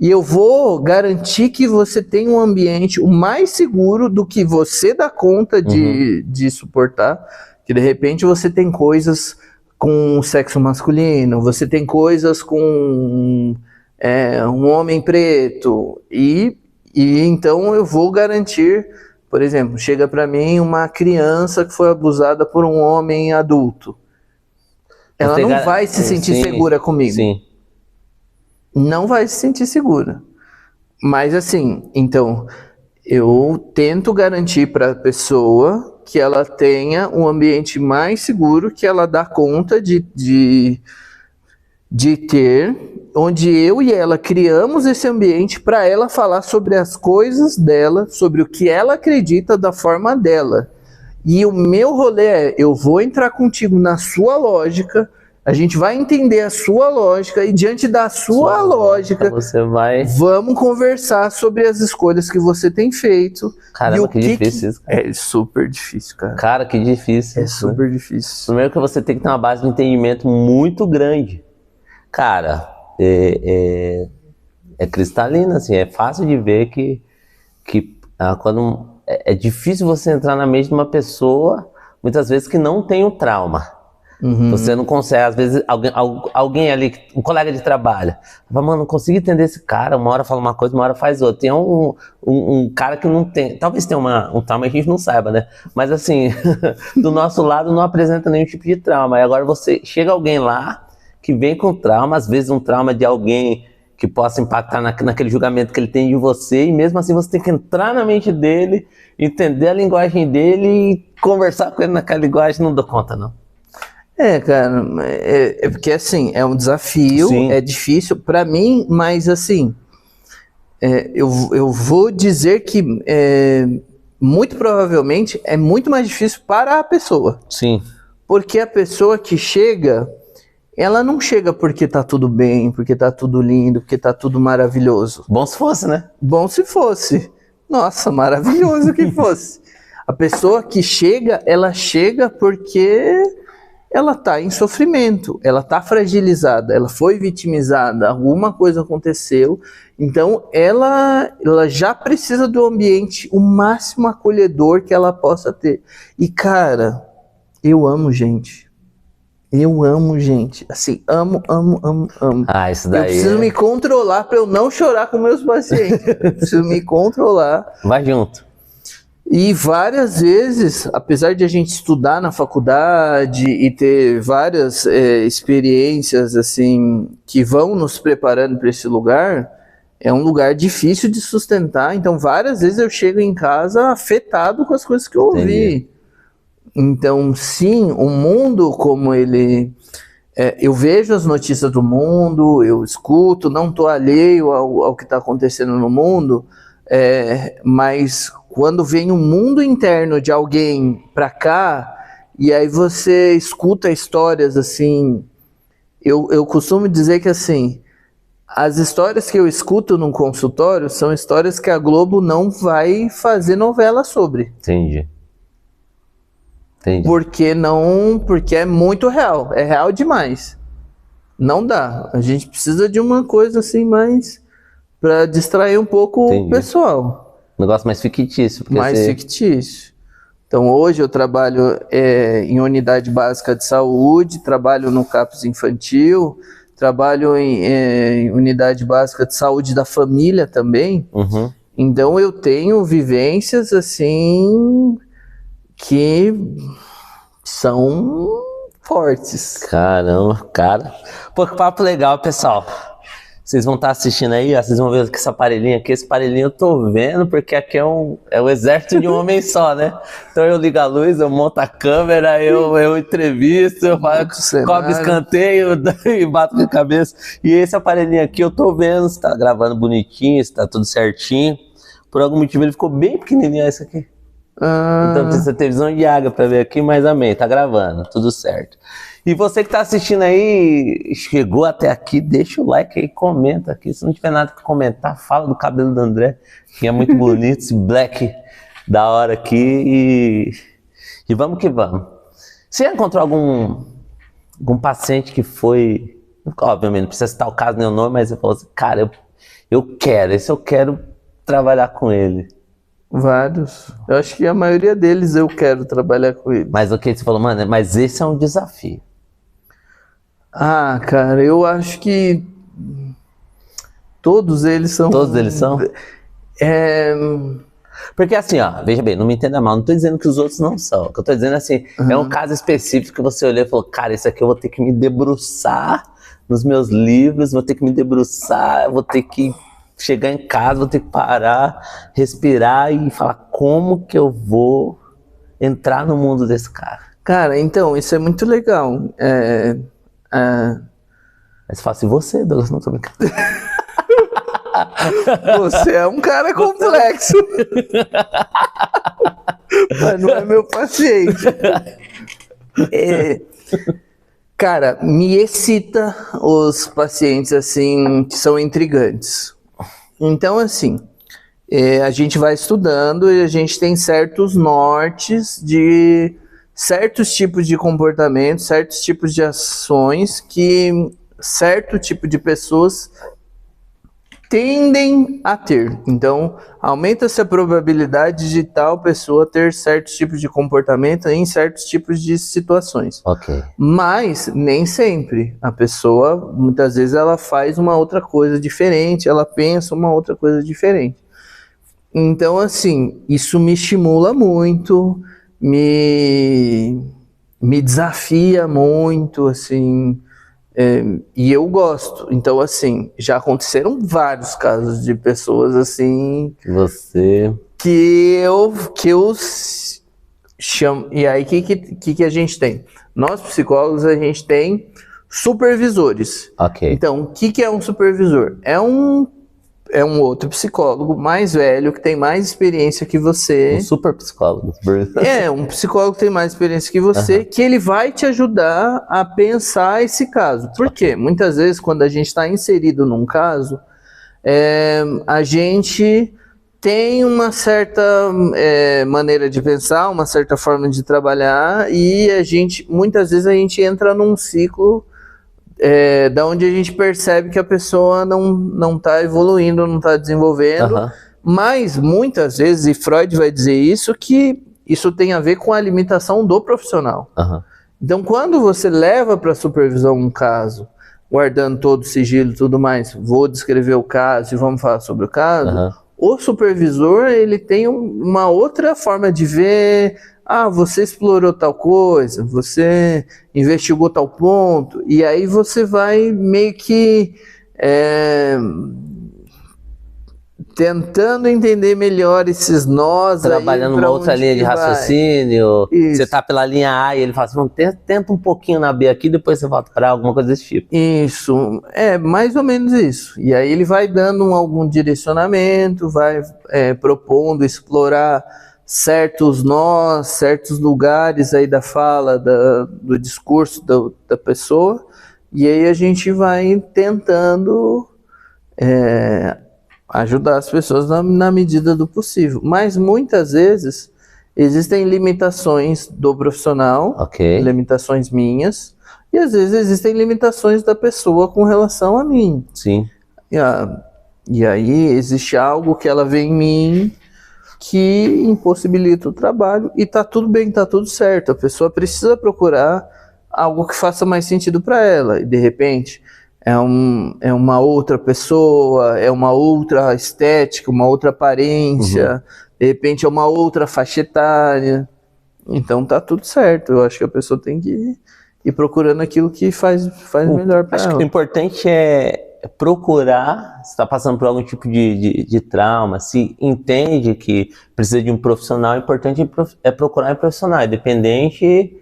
E eu vou garantir que você tenha um ambiente o mais seguro do que você dá conta de suportar. Que de repente você tem coisas com o sexo masculino, você tem coisas com um homem preto. E então eu vou garantir... Por exemplo, chega para mim uma criança que foi abusada por um homem adulto. Ela não vai se sentir segura comigo. Sim. Não vai se sentir segura. Mas assim, então, eu tento garantir para a pessoa que ela tenha um ambiente mais seguro, que ela dá conta de ter, onde eu e ela criamos esse ambiente para ela falar sobre as coisas dela, sobre o que ela acredita da forma dela. E o meu rolê é, eu vou entrar contigo na sua lógica, a gente vai entender a sua lógica e diante da sua lógica, vamos conversar sobre as escolhas que você tem feito. Caramba, que difícil isso, cara. É super difícil, cara. Cara, que difícil. É super difícil. Primeiro que você tem que ter uma base de entendimento muito grande. Cara, é cristalina, assim, é fácil de ver que quando é difícil você entrar na mente de uma pessoa, muitas vezes, que não tem o trauma. Você não consegue, às vezes, alguém ali, um colega de trabalho, fala, mano, não consigo entender esse cara, uma hora fala uma coisa, uma hora faz outra. Tem um cara que não tem, talvez tenha um trauma, a gente não saiba, né? Mas assim, do nosso lado não apresenta nenhum tipo de trauma. E agora chega alguém lá que vem com trauma, às vezes um trauma de alguém que possa impactar naquele julgamento que ele tem de você, e mesmo assim você tem que entrar na mente dele, entender a linguagem dele e conversar com ele naquela linguagem. Não dou conta, não. Cara, é porque assim, é um desafio, sim, é difícil para mim, mas assim, eu vou dizer que muito provavelmente é muito mais difícil para a pessoa. Sim. Porque a pessoa que chega, ela não chega porque tá tudo bem, porque tá tudo lindo, porque tá tudo maravilhoso. Bom se fosse, né? Bom se fosse. Nossa, maravilhoso que fosse. A pessoa que chega, ela chega porque ela tá em sofrimento, ela tá fragilizada, ela foi vitimizada, alguma coisa aconteceu, então ela já precisa do ambiente o máximo acolhedor que ela possa ter. E cara, eu amo gente. Eu amo gente, assim, amo. Ah, isso daí. Eu preciso me controlar para eu não chorar com meus pacientes. Eu preciso me controlar. Vai junto. E várias vezes, apesar de a gente estudar na faculdade e ter várias experiências assim que vão nos preparando para esse lugar, é um lugar difícil de sustentar. Então, várias vezes eu chego em casa afetado com as coisas que eu ouvi. Entendi. Então, sim, o mundo como ele... eu vejo as notícias do mundo, eu escuto, não estou alheio ao que está acontecendo no mundo, mas quando vem o mundo interno de alguém para cá, e aí você escuta histórias assim, eu costumo dizer que assim, as histórias que eu escuto num consultório são histórias que a Globo não vai fazer novela sobre. Entendi. Porque é muito real, é real demais. Não dá, a gente precisa de uma coisa assim mais para distrair um pouco o pessoal. Um negócio mais fictício. Fictício. Então hoje eu trabalho em unidade básica de saúde, trabalho no CAPS infantil, trabalho em unidade básica de saúde da família também. Então eu tenho vivências assim que são fortes. Caramba, cara. Pô, que papo legal, pessoal. Vocês vão estar assistindo aí, ó, vocês vão ver que esse aparelhinho aqui, eu tô vendo, porque aqui é o exército de um homem só, né? Então eu ligo a luz, eu monto a câmera, eu entrevisto, eu cobro escanteio e bato com a cabeça. E esse aparelhinho aqui eu tô vendo se tá gravando bonitinho, se tá tudo certinho. Por algum motivo ele ficou bem pequenininho esse aqui. Então precisa ter visão de água pra ver aqui, mas amém, tá gravando, tudo certo. E você que tá assistindo aí, chegou até aqui, deixa o like aí, comenta aqui. Se não tiver nada pra comentar, fala do cabelo do André, que é muito bonito, esse black da hora aqui. E vamos que vamos. Você encontrou algum paciente que foi, obviamente não precisa citar o caso nem o nome, mas você falou assim, cara, eu quero trabalhar com ele? Vários. Eu acho que a maioria deles eu quero trabalhar com ele. Mas o que você falou, mano, mas esse é um desafio. Ah, cara, eu acho que todos eles são... Todos eles são? Porque assim, ó, veja bem, não me entenda mal, não tô dizendo que os outros não são. O que eu tô dizendo assim, é um caso específico que você olhou e falou, cara, isso aqui eu vou ter que me debruçar nos meus livros, vou ter que me debruçar, vou ter que chegar em casa, vou ter que parar, respirar e falar como que eu vou entrar no mundo desse cara. Cara, então, isso é muito legal. Aí você fala assim, você, Douglas, não tô brincando. Você é um cara complexo. Mas não é meu paciente. Cara, me excita os pacientes assim que são intrigantes. Então, assim, a gente vai estudando e a gente tem certos nortes de certos tipos de comportamentos, certos tipos de ações que certo tipo de pessoas tendem a ter. Então, aumenta-se a probabilidade de tal pessoa ter certos tipos de comportamento em certos tipos de situações. Ok. Mas nem sempre. A pessoa, muitas vezes, ela faz uma outra coisa diferente, ela pensa uma outra coisa diferente. Então, assim, isso me estimula muito, me desafia muito, assim, e eu gosto. Então, assim, já aconteceram vários casos de pessoas, assim, que eu chamo. E aí, o que a gente tem? Nós, psicólogos, a gente tem supervisores. Ok. Então, o que é um supervisor? É um outro psicólogo mais velho, que tem mais experiência que você. Um super psicólogo. Um psicólogo que tem mais experiência que você, que ele vai te ajudar a pensar esse caso. Por quê? Muitas vezes, quando a gente está inserido num caso, a gente tem uma certa maneira de pensar, uma certa forma de trabalhar, e muitas vezes a gente entra num ciclo da onde a gente percebe que a pessoa não está evoluindo, não está desenvolvendo, mas muitas vezes, e Freud vai dizer isso, que isso tem a ver com a limitação do profissional. Então, quando você leva para supervisão um caso, guardando todo o sigilo e tudo mais, vou descrever o caso e vamos falar sobre o caso, o supervisor, ele tem uma outra forma de ver. Você explorou tal coisa, você investigou tal ponto, e aí você vai meio que tentando entender melhor esses nós. Trabalhando uma outra linha de raciocínio, você tá pela linha A e ele fala assim, tenta um pouquinho na B aqui, depois você volta para alguma coisa desse tipo. Isso, mais ou menos isso. E aí ele vai dando algum direcionamento, vai propondo explorar certos nós, certos lugares aí da fala, do discurso da pessoa, e aí a gente vai tentando ajudar as pessoas na medida do possível. Mas muitas vezes existem limitações do profissional, limitações minhas, e às vezes existem limitações da pessoa com relação a mim. Sim. E aí existe algo que ela vê em mim que impossibilita o trabalho, e tá tudo bem, tá tudo certo. A pessoa precisa procurar algo que faça mais sentido para ela, e de repente é uma outra pessoa, é uma outra estética, uma outra aparência, de repente é uma outra faixa etária. Então tá tudo certo. Eu acho que a pessoa tem que ir procurando aquilo que faz melhor para ela. Acho que o importante é procurar, se está passando por algum tipo de trauma, se entende que precisa de um profissional, o importante é procurar um profissional, independente.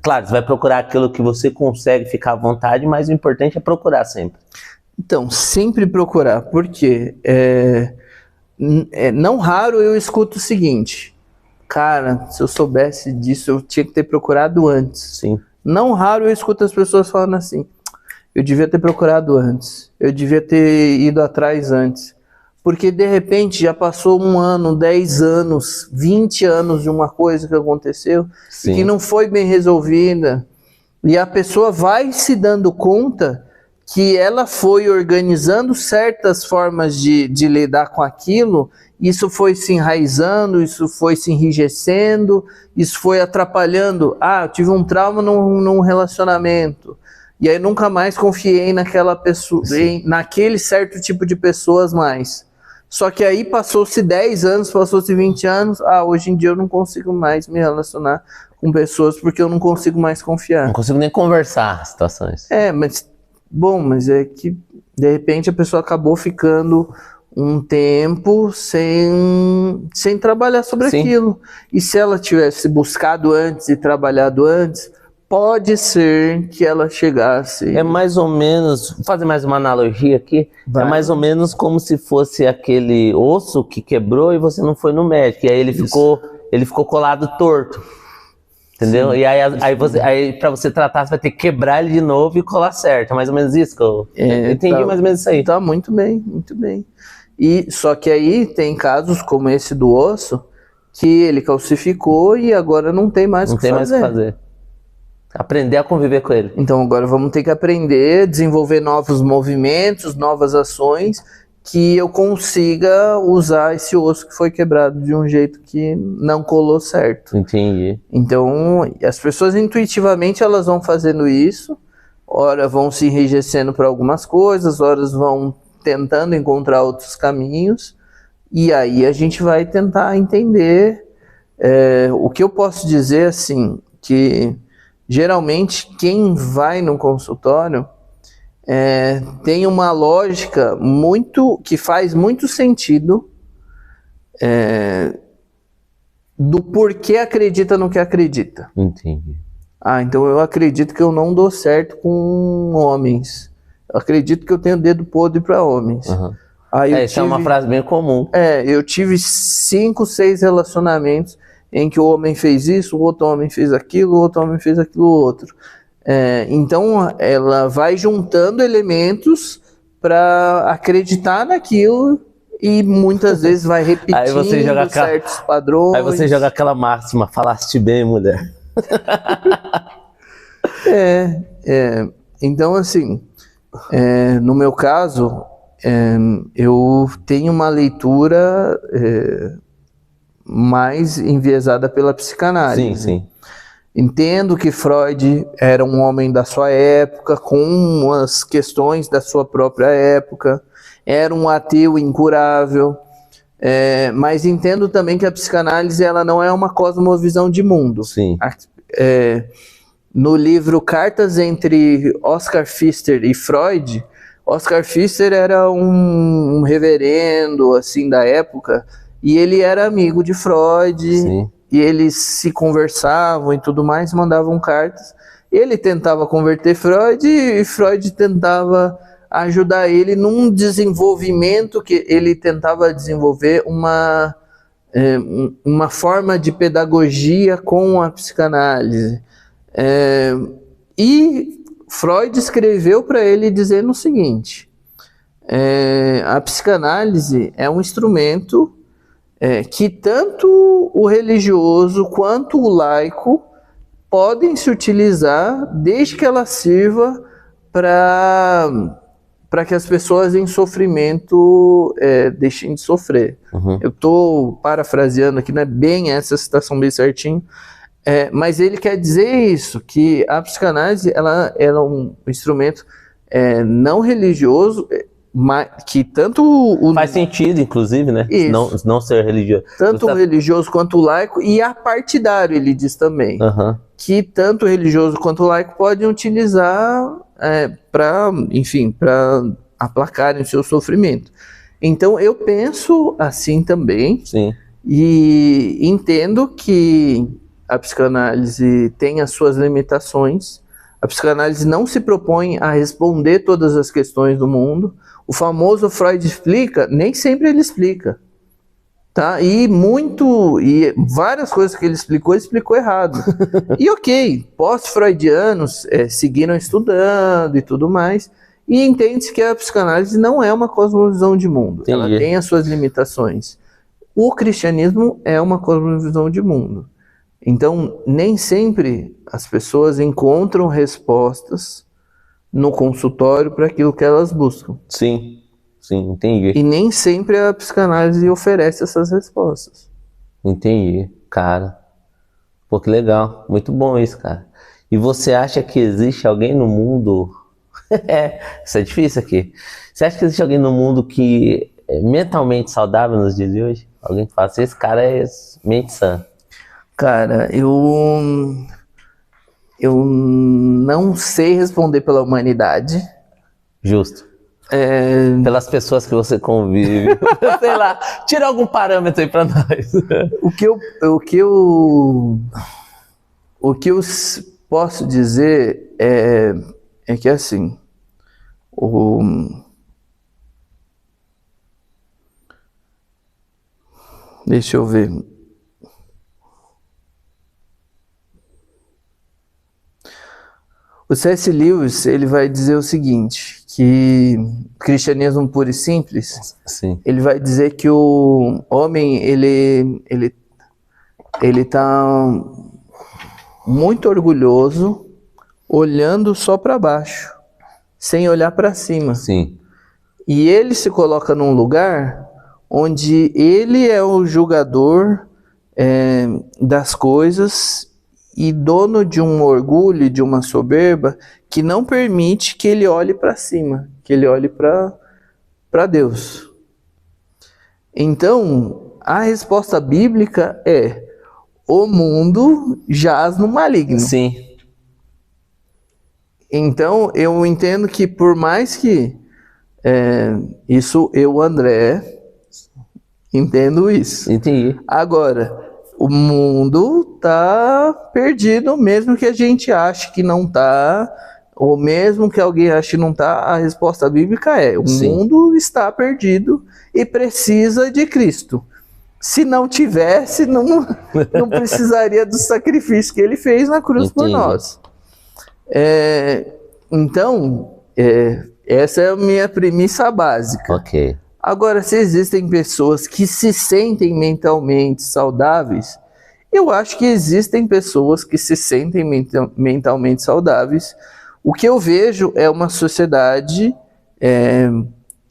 Claro, você vai procurar aquilo que você consegue ficar à vontade, mas o importante é procurar sempre. Então, sempre procurar, porque não raro eu escuto o seguinte: cara, se eu soubesse disso, eu tinha que ter procurado antes. Sim. Não raro eu escuto as pessoas falando assim: eu devia ter procurado antes, eu devia ter ido atrás antes. Porque de repente já passou 1 ano, 10 anos, 20 anos de uma coisa que aconteceu e que não foi bem resolvida. E a pessoa vai se dando conta que ela foi organizando certas formas de lidar com aquilo, isso foi se enraizando, isso foi se enrijecendo, isso foi atrapalhando. Eu tive um trauma num relacionamento. E aí nunca mais confiei naquela pessoa, naquele certo tipo de pessoas mais. Só que aí passou-se 10 anos, passou-se 20 anos, hoje em dia eu não consigo mais me relacionar com pessoas porque eu não consigo mais confiar. Não consigo nem conversar as situações. Mas é que de repente a pessoa acabou ficando um tempo sem trabalhar sobre aquilo. E se ela tivesse buscado antes e trabalhado antes, pode ser que ela chegasse... É mais ou menos, vou fazer mais uma analogia aqui, é mais ou menos como se fosse aquele osso que quebrou e você não foi no médico, e aí ele ficou colado torto, entendeu? Sim, e aí para você tratar, você vai ter que quebrar ele de novo e colar certo, é mais ou menos isso que eu entendi, mais ou menos isso aí. Tá muito bem, muito bem. E só que aí tem casos como esse do osso, que ele calcificou e agora não tem mais o que fazer. Aprender a conviver com ele. Então agora vamos ter que aprender, desenvolver novos movimentos, novas ações, que eu consiga usar esse osso que foi quebrado de um jeito que não colou certo. Entendi. Então as pessoas intuitivamente elas vão fazendo isso, ora vão se enrijecendo para algumas coisas, horas vão tentando encontrar outros caminhos, e aí a gente vai tentar entender. O que eu posso dizer assim, que geralmente quem vai no consultório tem uma lógica que faz muito sentido do porquê acredita no que acredita. Entendi. Então eu acredito que eu não dou certo com homens. Eu acredito que eu tenho dedo podre para homens. Uhum. Essa é uma frase bem comum. Eu tive 5, 6 relacionamentos em que o homem fez isso, o outro homem fez aquilo, o outro homem fez aquilo outro. Então ela vai juntando elementos para acreditar naquilo e muitas vezes vai repetindo aí você joga certos padrões. Aí você joga aquela máxima, falaste bem, mulher. Então assim, no meu caso, eu tenho uma leitura mais enviesada pela psicanálise. Sim. Entendo que Freud era um homem da sua época, com as questões da sua própria época, era um ateu incurável, mas entendo também que a psicanálise ela não é uma cosmovisão de mundo. Sim. No livro Cartas entre Oscar Pfister e Freud, Oscar Pfister era um reverendo assim da época, e ele era amigo de Freud. Sim. E eles se conversavam e tudo mais, mandavam cartas. Ele tentava converter Freud e Freud tentava ajudar ele num desenvolvimento que ele tentava desenvolver uma forma de pedagogia com a psicanálise. E Freud escreveu para ele dizendo o seguinte: a psicanálise é um instrumento que tanto o religioso quanto o laico podem se utilizar desde que ela sirva para que as pessoas em sofrimento deixem de sofrer. Uhum. Eu estou parafraseando aqui, não é bem essa citação bem certinho, mas ele quer dizer isso, que a psicanálise ela é um instrumento não religioso, que tanto faz sentido, inclusive, né? Não ser religioso. Tanto o religioso quanto o laico, e apartidário, ele diz também. Uhum. Que tanto o religioso quanto o laico podem utilizar para aplacarem o seu sofrimento. Então eu penso assim também. Sim. E entendo que a psicanálise tem as suas limitações. A psicanálise não se propõe a responder todas as questões do mundo. O famoso Freud explica, nem sempre ele explica, tá? E várias coisas que ele explicou errado. E ok, pós-freudianos seguiram estudando e tudo mais, e entende-se que a psicanálise não é uma cosmovisão de mundo. Entendi. Ela tem as suas limitações. O cristianismo é uma cosmovisão de mundo. Então, nem sempre as pessoas encontram respostas no consultório para aquilo que elas buscam. Sim, entendi. E nem sempre a psicanálise oferece essas respostas. Entendi, cara. Pô, que legal. Muito bom isso, cara. E você acha que existe alguém no mundo... Isso é difícil aqui. Você acha que existe alguém no mundo que é mentalmente saudável nos dias de hoje? Alguém que fala assim, esse cara é mente sã. Cara, eu não sei responder pela humanidade. Justo. Pelas pessoas que você convive. Sei lá, tira algum parâmetro aí pra nós. O que eu posso dizer é que assim, deixa eu ver. O C.S. Lewis, ele vai dizer o seguinte, que cristianismo puro e simples, Sim. ele vai dizer que o homem, ele tá muito orgulhoso, olhando só para baixo, sem olhar para cima. Sim. E ele se coloca num lugar onde ele é o julgador das coisas e dono de um orgulho, de uma soberba, que não permite que ele olhe para cima, que ele olhe para Deus. Então, a resposta bíblica é: o mundo jaz no maligno. Sim. Então, eu entendo que por mais que isso eu, André, entendo isso. Entendi. Agora, o mundo tá perdido, mesmo que a gente ache que não tá, ou mesmo que alguém ache que não tá, a resposta bíblica é: o Sim. mundo está perdido e precisa de Cristo. Se não tivesse, não precisaria do sacrifício que ele fez na cruz por nós. Então, essa é a minha premissa básica. Ok. Agora, se existem pessoas que se sentem mentalmente saudáveis, eu acho que existem pessoas que se sentem mentalmente saudáveis. O que eu vejo é uma sociedade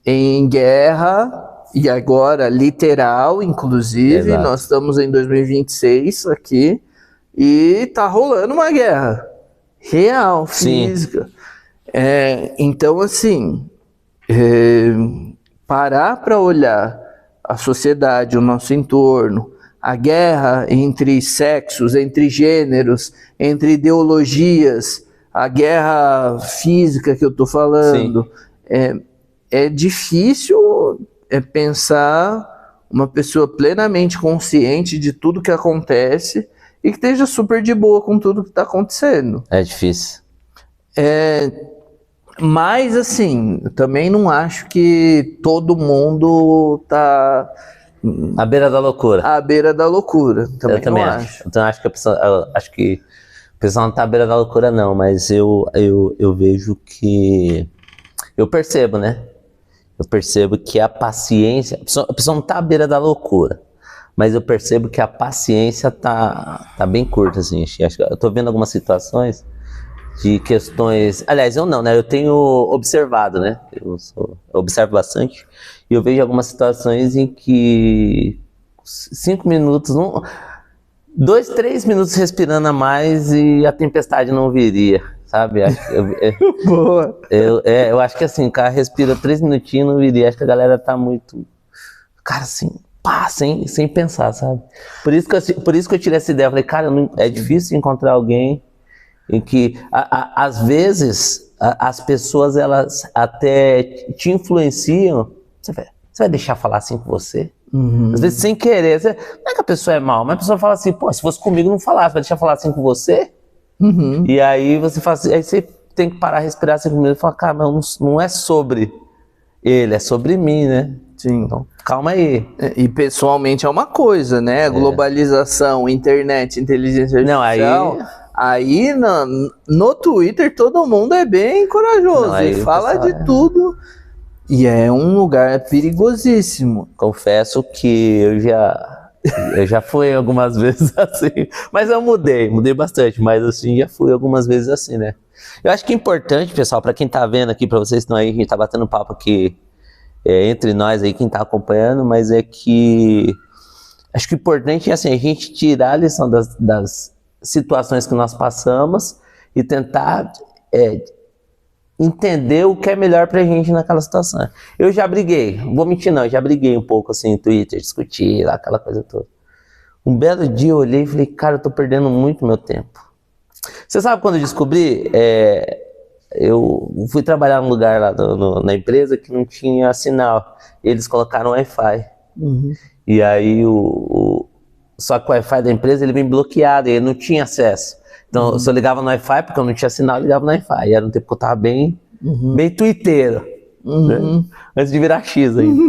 em guerra, e agora literal, inclusive. Exato. Nós estamos em 2026 aqui, e tá rolando uma guerra real, física. Então, assim, parar para olhar a sociedade, o nosso entorno, a guerra entre sexos, entre gêneros, entre ideologias, a guerra física que eu estou falando, é difícil pensar uma pessoa plenamente consciente de tudo que acontece e que esteja super de boa com tudo que está acontecendo. É difícil. Mas, assim, eu também não acho que todo mundo tá À beira da loucura. à beira da loucura. Eu também não acho. Então, acho que o pessoal não tá à beira da loucura, não, mas eu vejo que... Eu percebo, né? Eu percebo que a paciência... A pessoa não tá à beira da loucura, mas eu percebo que a paciência tá bem curta, assim. Acho que eu tô vendo algumas situações de questões... Aliás, eu não, né? Eu tenho observado, né? Eu observo bastante e eu vejo algumas situações em que 5 minutos... 2, 3 minutos respirando a mais e a tempestade não viria, sabe? Boa. Eu acho que assim, o cara respira 3 minutinhos e não viria. Acho que a galera tá muito... Cara, assim, pá, sem pensar, sabe? Por isso que eu tirei essa ideia. Eu falei, cara, é difícil encontrar alguém em que, às vezes, as pessoas, elas até te influenciam. Você vai deixar falar assim com você? Às vezes, sem querer. Não é que a pessoa é mal, mas a pessoa fala assim, pô, se fosse comigo, não falasse. Vai deixar falar assim com você? E aí você fala assim, aí você tem que parar, respirar 5 minutos e falar, cara, mas não é sobre ele, é sobre mim, né? Sim. Então, calma aí. E pessoalmente é uma coisa, né? Globalização, internet, inteligência artificial. Não, aí no Twitter todo mundo é bem corajoso Não, aí e o fala pessoal de tudo. E é um lugar perigosíssimo. Confesso que eu já fui algumas vezes assim, mas eu mudei bastante, mas assim, já fui algumas vezes assim, né? Eu acho que é importante, pessoal, para quem tá vendo aqui, para vocês que estão aí, a gente tá batendo papo aqui entre nós aí, quem tá acompanhando, mas é que acho que o importante é assim, a gente tirar a lição das situações que nós passamos e tentar entender o que é melhor pra gente naquela situação. Eu já briguei, não vou mentir não, já briguei um pouco assim no Twitter, discuti lá, aquela coisa toda. Um belo dia eu olhei e falei, cara, eu tô perdendo muito meu tempo. Você sabe quando eu descobri, eu fui trabalhar num lugar lá na empresa que não tinha sinal, eles colocaram Wi-Fi. E aí só que o Wi-Fi da empresa ele vem bloqueado, ele não tinha acesso. Então, se eu ligava no Wi-Fi, porque eu não tinha sinal, eu ligava no Wi-Fi. E era um tempo que eu tava bem twitteiro, né? Antes de virar X ainda.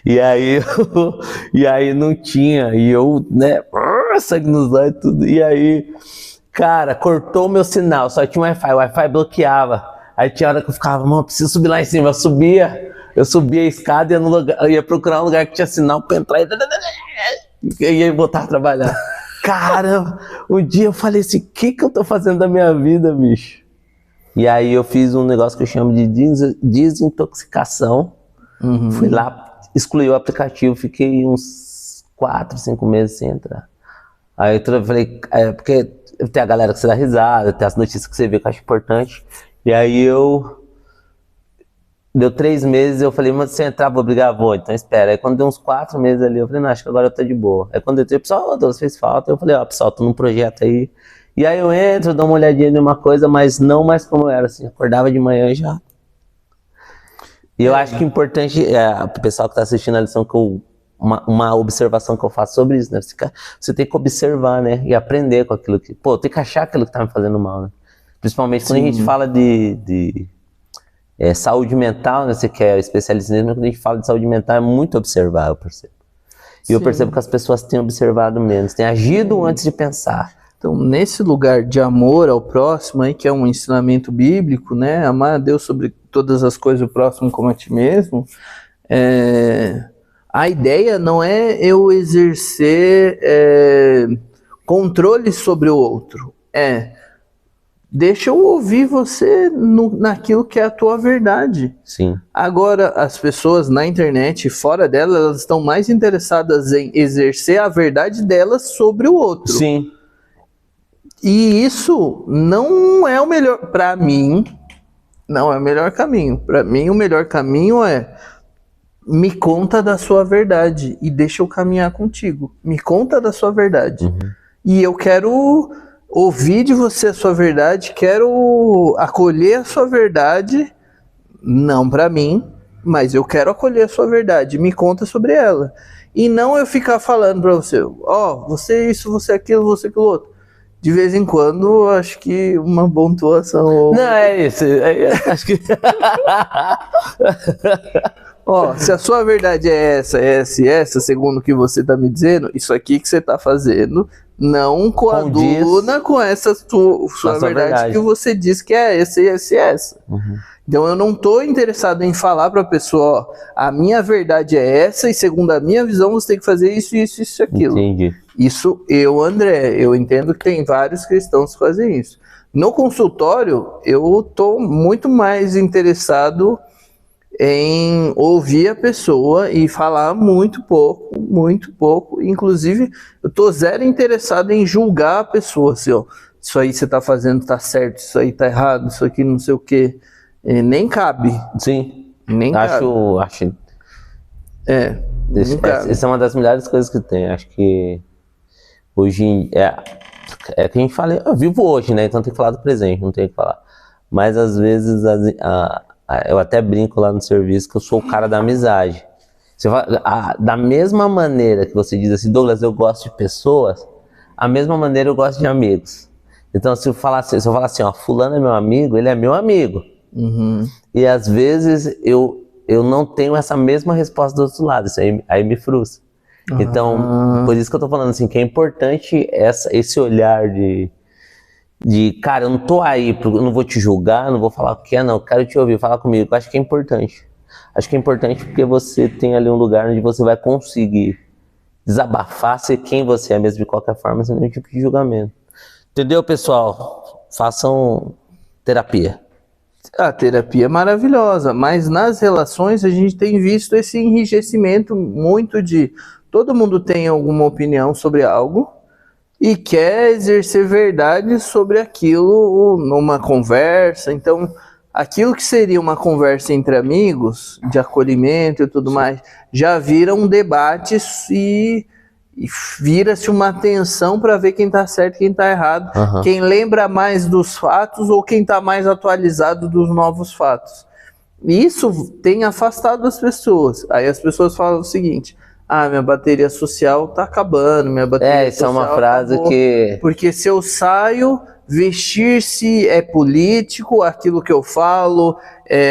E aí não tinha, e eu, né, sangue nos olhos e tudo. E aí, cara, cortou o meu sinal, só tinha Wi-Fi, o Wi-Fi bloqueava. Aí tinha hora que eu ficava, mano, preciso subir lá em cima. Eu subia a escada e eu ia procurar um lugar que tinha sinal pra entrar e ia voltar a trabalhar. Cara, um dia eu falei assim, o que eu tô fazendo da minha vida, bicho? E aí eu fiz um negócio que eu chamo de desintoxicação. Fui lá, excluí o aplicativo, fiquei uns 4, 5 meses sem entrar. Aí eu falei, porque tem a galera que você dá risada, tem as notícias que você vê que eu acho importante. E aí deu 3 meses, eu falei, mas se eu entrar, vou brigar? Vou, então espera. Aí quando deu uns 4 meses ali, eu falei, não, acho que agora eu tô de boa. Aí quando eu entrei, o pessoal, Douglas, fez falta. Eu falei, pessoal, tô num projeto aí. E aí eu entro, dou uma olhadinha em uma coisa, mas não mais como era, assim, acordava de manhã já. E eu acho que é importante, o pessoal que tá assistindo a lição, uma observação que eu faço sobre isso, né? Você tem que observar, né? E aprender com aquilo que... Pô, tem que achar aquilo que tá me fazendo mal, né? Principalmente quando a gente fala de saúde mental, né? Você que é especialista nisso, mas quando a gente fala de saúde mental é muito observar, eu percebo. E eu percebo que as pessoas têm observado menos, têm agido antes de pensar. Então, nesse lugar de amor ao próximo, aí, que é um ensinamento bíblico, né? Amar a Deus sobre todas as coisas, o próximo como a ti mesmo. A ideia não é eu exercer controle sobre o outro. Deixa eu ouvir você naquilo que é a tua verdade. Sim. Agora, as pessoas na internet, fora dela, elas estão mais interessadas em exercer a verdade delas sobre o outro. Sim. E isso não é o melhor, para mim, não é o melhor caminho. Para mim, o melhor caminho é me conta da sua verdade e deixa eu caminhar contigo. Me conta da sua verdade. E eu quero ouvir de você a sua verdade, quero acolher a sua verdade, não para mim, mas eu quero acolher a sua verdade. Me conta sobre ela. E não eu ficar falando para você, você isso, você aquilo, você aquilo outro. De vez em quando, acho que uma pontuação... Não, é isso. Acho que... Se a sua verdade é essa, segundo o que você tá me dizendo, isso aqui que você tá fazendo não coaduna com essa sua verdade que você diz que é essa e essa e essa. Então eu não tô interessado em falar pra pessoa, a minha verdade é essa e segundo a minha visão você tem que fazer isso, isso, isso e aquilo. Entendi. Isso André, eu entendo que tem vários cristãos que fazem isso. No consultório, eu tô muito mais interessado em ouvir a pessoa e falar muito pouco. Inclusive, eu tô zero interessado em julgar a pessoa, assim, isso aí você tá fazendo tá certo, isso aí tá errado, isso aqui não sei o quê. Nem cabe. Sim. Nem cabe. Acho. Cabe. Essa é uma das melhores coisas que tem. Acho que hoje é que a gente fala, eu vivo hoje, né? Então tem que falar do presente, não tem que falar. Mas às vezes eu até brinco lá no serviço que eu sou o cara da amizade. Você fala, da mesma maneira que você diz assim, Douglas, eu gosto de pessoas, a mesma maneira eu gosto de amigos. Então se eu falar assim, fulano é meu amigo, ele é meu amigo. E às vezes eu não tenho essa mesma resposta do outro lado, isso aí me frustra. Então, por isso que eu tô falando assim, que é importante esse olhar de cara, eu não tô aí, eu não vou te julgar, não vou falar o que é, não, eu quero te ouvir, falar comigo. Eu acho que é importante. Acho que é importante porque você tem ali um lugar onde você vai conseguir desabafar, ser quem você é mesmo de qualquer forma, sem nenhum tipo de julgamento. Entendeu, pessoal? Façam terapia. A terapia é maravilhosa, mas nas relações a gente tem visto esse enrijecimento muito de... Todo mundo tem alguma opinião sobre algo e quer exercer verdade sobre aquilo numa conversa. Então, aquilo que seria uma conversa entre amigos, de acolhimento e tudo mais, já vira um debate e vira-se uma tensão para ver quem está certo e quem está errado, quem lembra mais dos fatos ou quem está mais atualizado dos novos fatos. E isso tem afastado as pessoas. Aí as pessoas falam o seguinte, minha bateria social tá acabando, minha bateria Isso é social uma frase acabou. que... Porque se eu saio, vestir-se é político, aquilo que eu falo,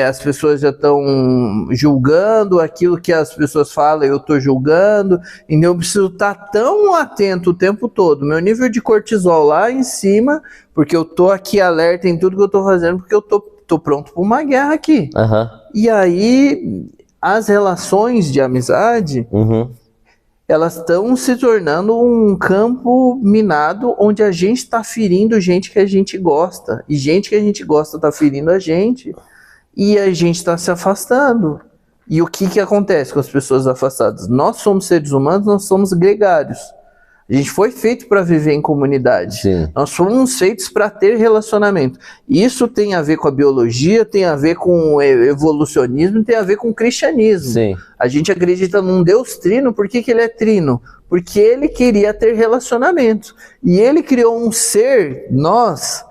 as pessoas já estão julgando, aquilo que as pessoas falam eu estou julgando, então eu preciso estar tão atento o tempo todo, meu nível de cortisol lá em cima, porque eu tô aqui alerta em tudo que eu tô fazendo, porque eu tô pronto para uma guerra aqui. E aí, as relações de amizade... elas estão se tornando um campo minado onde a gente está ferindo gente que a gente gosta. E gente que a gente gosta está ferindo a gente e a gente está se afastando. E o que acontece com as pessoas afastadas? Nós somos seres humanos, nós somos gregários. A gente foi feito para viver em comunidade. Sim. Nós fomos feitos para ter relacionamento. Isso tem a ver com a biologia, tem a ver com o evolucionismo, tem a ver com o cristianismo. Sim. A gente acredita num Deus trino. Por que ele é trino? Porque ele queria ter relacionamento. E ele criou um ser, nós,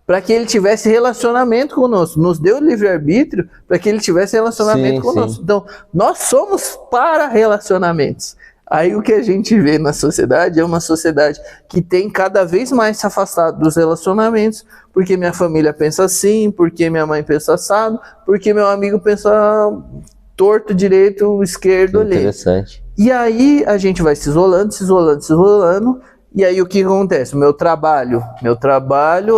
para que ele tivesse relacionamento conosco. Nos deu livre-arbítrio para que ele tivesse relacionamento conosco. Sim. Então, nós somos para relacionamentos. Aí o que a gente vê na sociedade é uma sociedade que tem cada vez mais se afastado dos relacionamentos, porque minha família pensa assim, porque minha mãe pensa assado, porque meu amigo pensa torto, direito, esquerdo ali. Interessante. E aí a gente vai se isolando, se isolando, se isolando, e aí o que acontece? Meu trabalho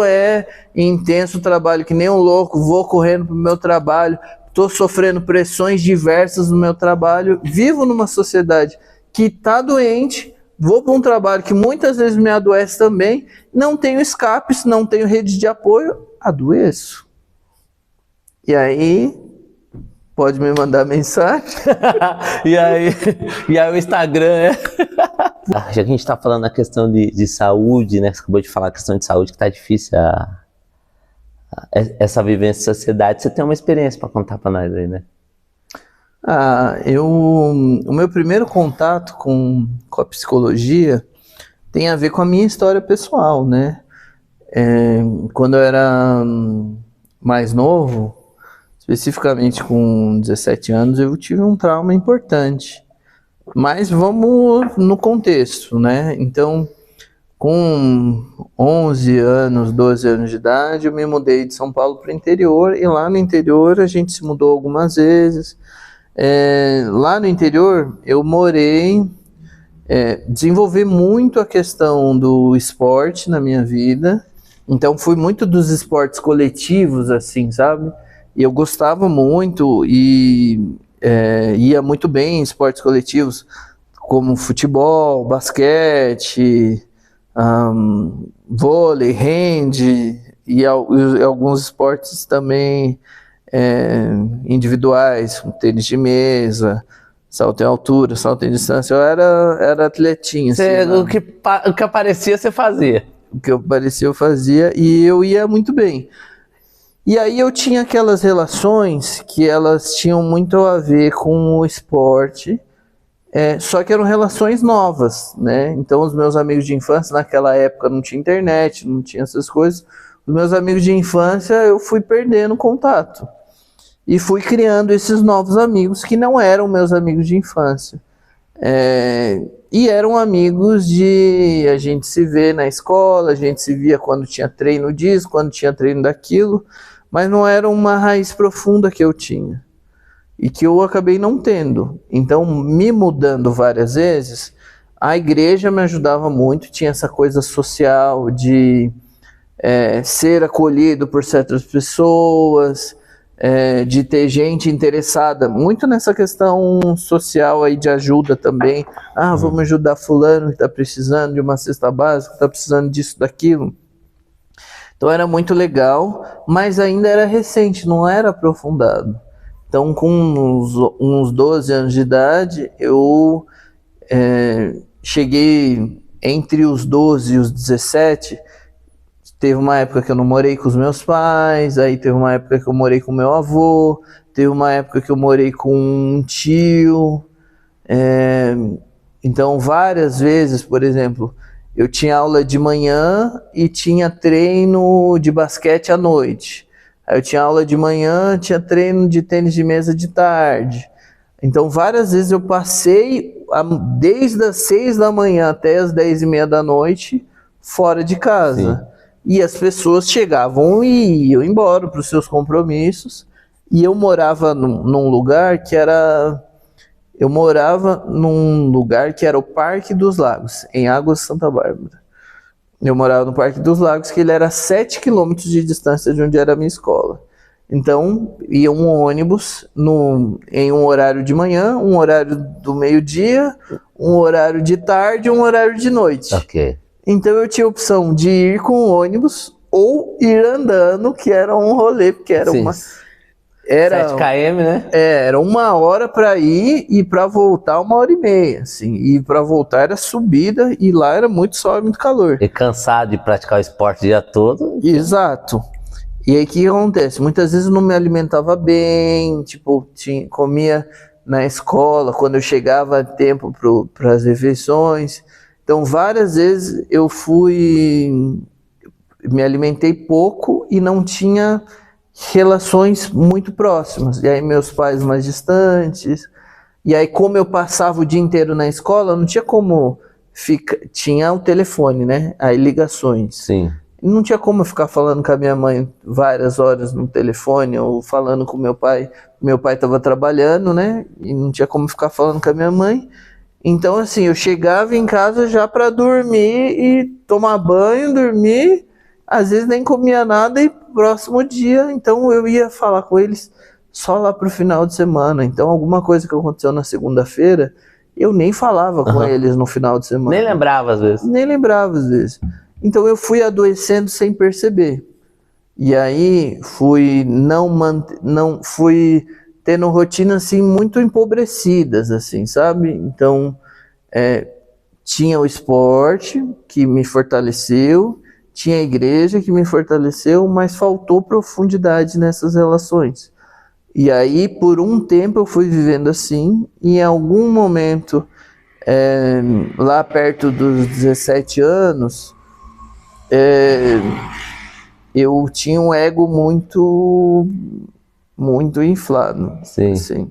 é intenso, trabalho que nem um louco, vou correndo pro meu trabalho, estou sofrendo pressões diversas no meu trabalho, vivo numa sociedade que está doente, vou para um trabalho que muitas vezes me adoece também, não tenho escapes, não tenho rede de apoio, adoeço. E aí, pode me mandar mensagem. e aí o Instagram Já que a gente está falando na questão de saúde, né? Você acabou de falar a questão de saúde, que está difícil essa vivência em sociedade. Você tem uma experiência para contar para nós aí, né? O meu primeiro contato com a psicologia tem a ver com a minha história pessoal, né? Quando eu era mais novo, especificamente com 17 anos, eu tive um trauma importante. Mas vamos no contexto, né? Então, com 11 anos, 12 anos de idade, eu me mudei de São Paulo para o interior, e lá no interior a gente se mudou algumas vezes. Lá no interior eu morei, desenvolvi muito a questão do esporte na minha vida, então fui muito dos esportes coletivos, assim, sabe? E eu gostava muito e ia muito bem em esportes coletivos, como futebol, basquete, vôlei, hand e alguns esportes também individuais, tênis de mesa, salto em altura, salto em distância. Eu era atletinha. Assim, o que aparecia, você fazia. O que aparecia, eu fazia, e eu ia muito bem. E aí eu tinha aquelas relações que elas tinham muito a ver com o esporte, só que eram relações novas, né? Então os meus amigos de infância, naquela época não tinha internet, não tinha essas coisas, os meus amigos de infância eu fui perdendo contato. E fui criando esses novos amigos que não eram meus amigos de infância. E eram amigos de a gente se ver na escola, a gente se via quando tinha treino disso, quando tinha treino daquilo, mas não era uma raiz profunda que eu tinha. E que eu acabei não tendo. Então, me mudando várias vezes, a igreja me ajudava muito, tinha essa coisa social de ser acolhido por certas pessoas, de ter gente interessada muito nessa questão social aí de ajuda também. Vamos ajudar fulano que está precisando de uma cesta básica, está precisando disso, daquilo. Então era muito legal, mas ainda era recente, não era aprofundado. Então com uns 12 anos de idade, eu cheguei entre os 12 e os 17, teve uma época que eu não morei com os meus pais, aí teve uma época que eu morei com meu avô, teve uma época que eu morei com um tio. Então várias vezes, por exemplo, eu tinha aula de manhã e tinha treino de basquete à noite. Aí eu tinha aula de manhã, tinha treino de tênis de mesa de tarde. Então várias vezes eu passei desde as 6 da manhã até as 10h30 da noite, fora de casa. Sim. E as pessoas chegavam e iam embora para os seus compromissos. E eu morava num lugar que era... Eu morava num lugar que era o Parque dos Lagos, em Águas Santa Bárbara. Eu morava no Parque dos Lagos, que ele era a 7 quilômetros de distância de onde era a minha escola. Então, ia um ônibus em um horário de manhã, um horário do meio-dia, um horário de tarde e um horário de noite. Ok. Então, eu tinha a opção de ir com o ônibus ou ir andando, que era um rolê, porque era Sim. 7 km, né? Era 1 hora para ir e para voltar 1h30, assim. E para voltar era subida e lá era muito sol e muito calor. E cansado de praticar o esporte o dia todo. Exato. E aí o que acontece? Muitas vezes eu não me alimentava bem, tipo, comia na escola, quando eu chegava a tempo para as refeições. Então várias vezes eu me alimentei pouco e não tinha relações muito próximas, e aí meus pais mais distantes, e aí como eu passava o dia inteiro na escola, não tinha como tinha o telefone, né, aí ligações. Sim. Não tinha como eu ficar falando com a minha mãe várias horas no telefone, ou falando com meu pai estava trabalhando, né, e não tinha como ficar falando com a minha mãe. Então assim, eu chegava em casa já para dormir e tomar banho, dormir, às vezes nem comia nada e próximo dia, então eu ia falar com eles só lá pro final de semana. Então alguma coisa que aconteceu na segunda-feira, eu nem falava com eles no final de semana. Nem lembrava às vezes. Nem lembrava às vezes. Então eu fui adoecendo sem perceber. E aí fui fui tendo rotinas assim muito empobrecidas, assim, sabe? Então tinha o esporte que me fortaleceu, tinha a igreja que me fortaleceu, mas faltou profundidade nessas relações. E aí, por um tempo, eu fui vivendo assim, e em algum momento, lá perto dos 17 anos, eu tinha um ego muito inflado. Sim. Assim.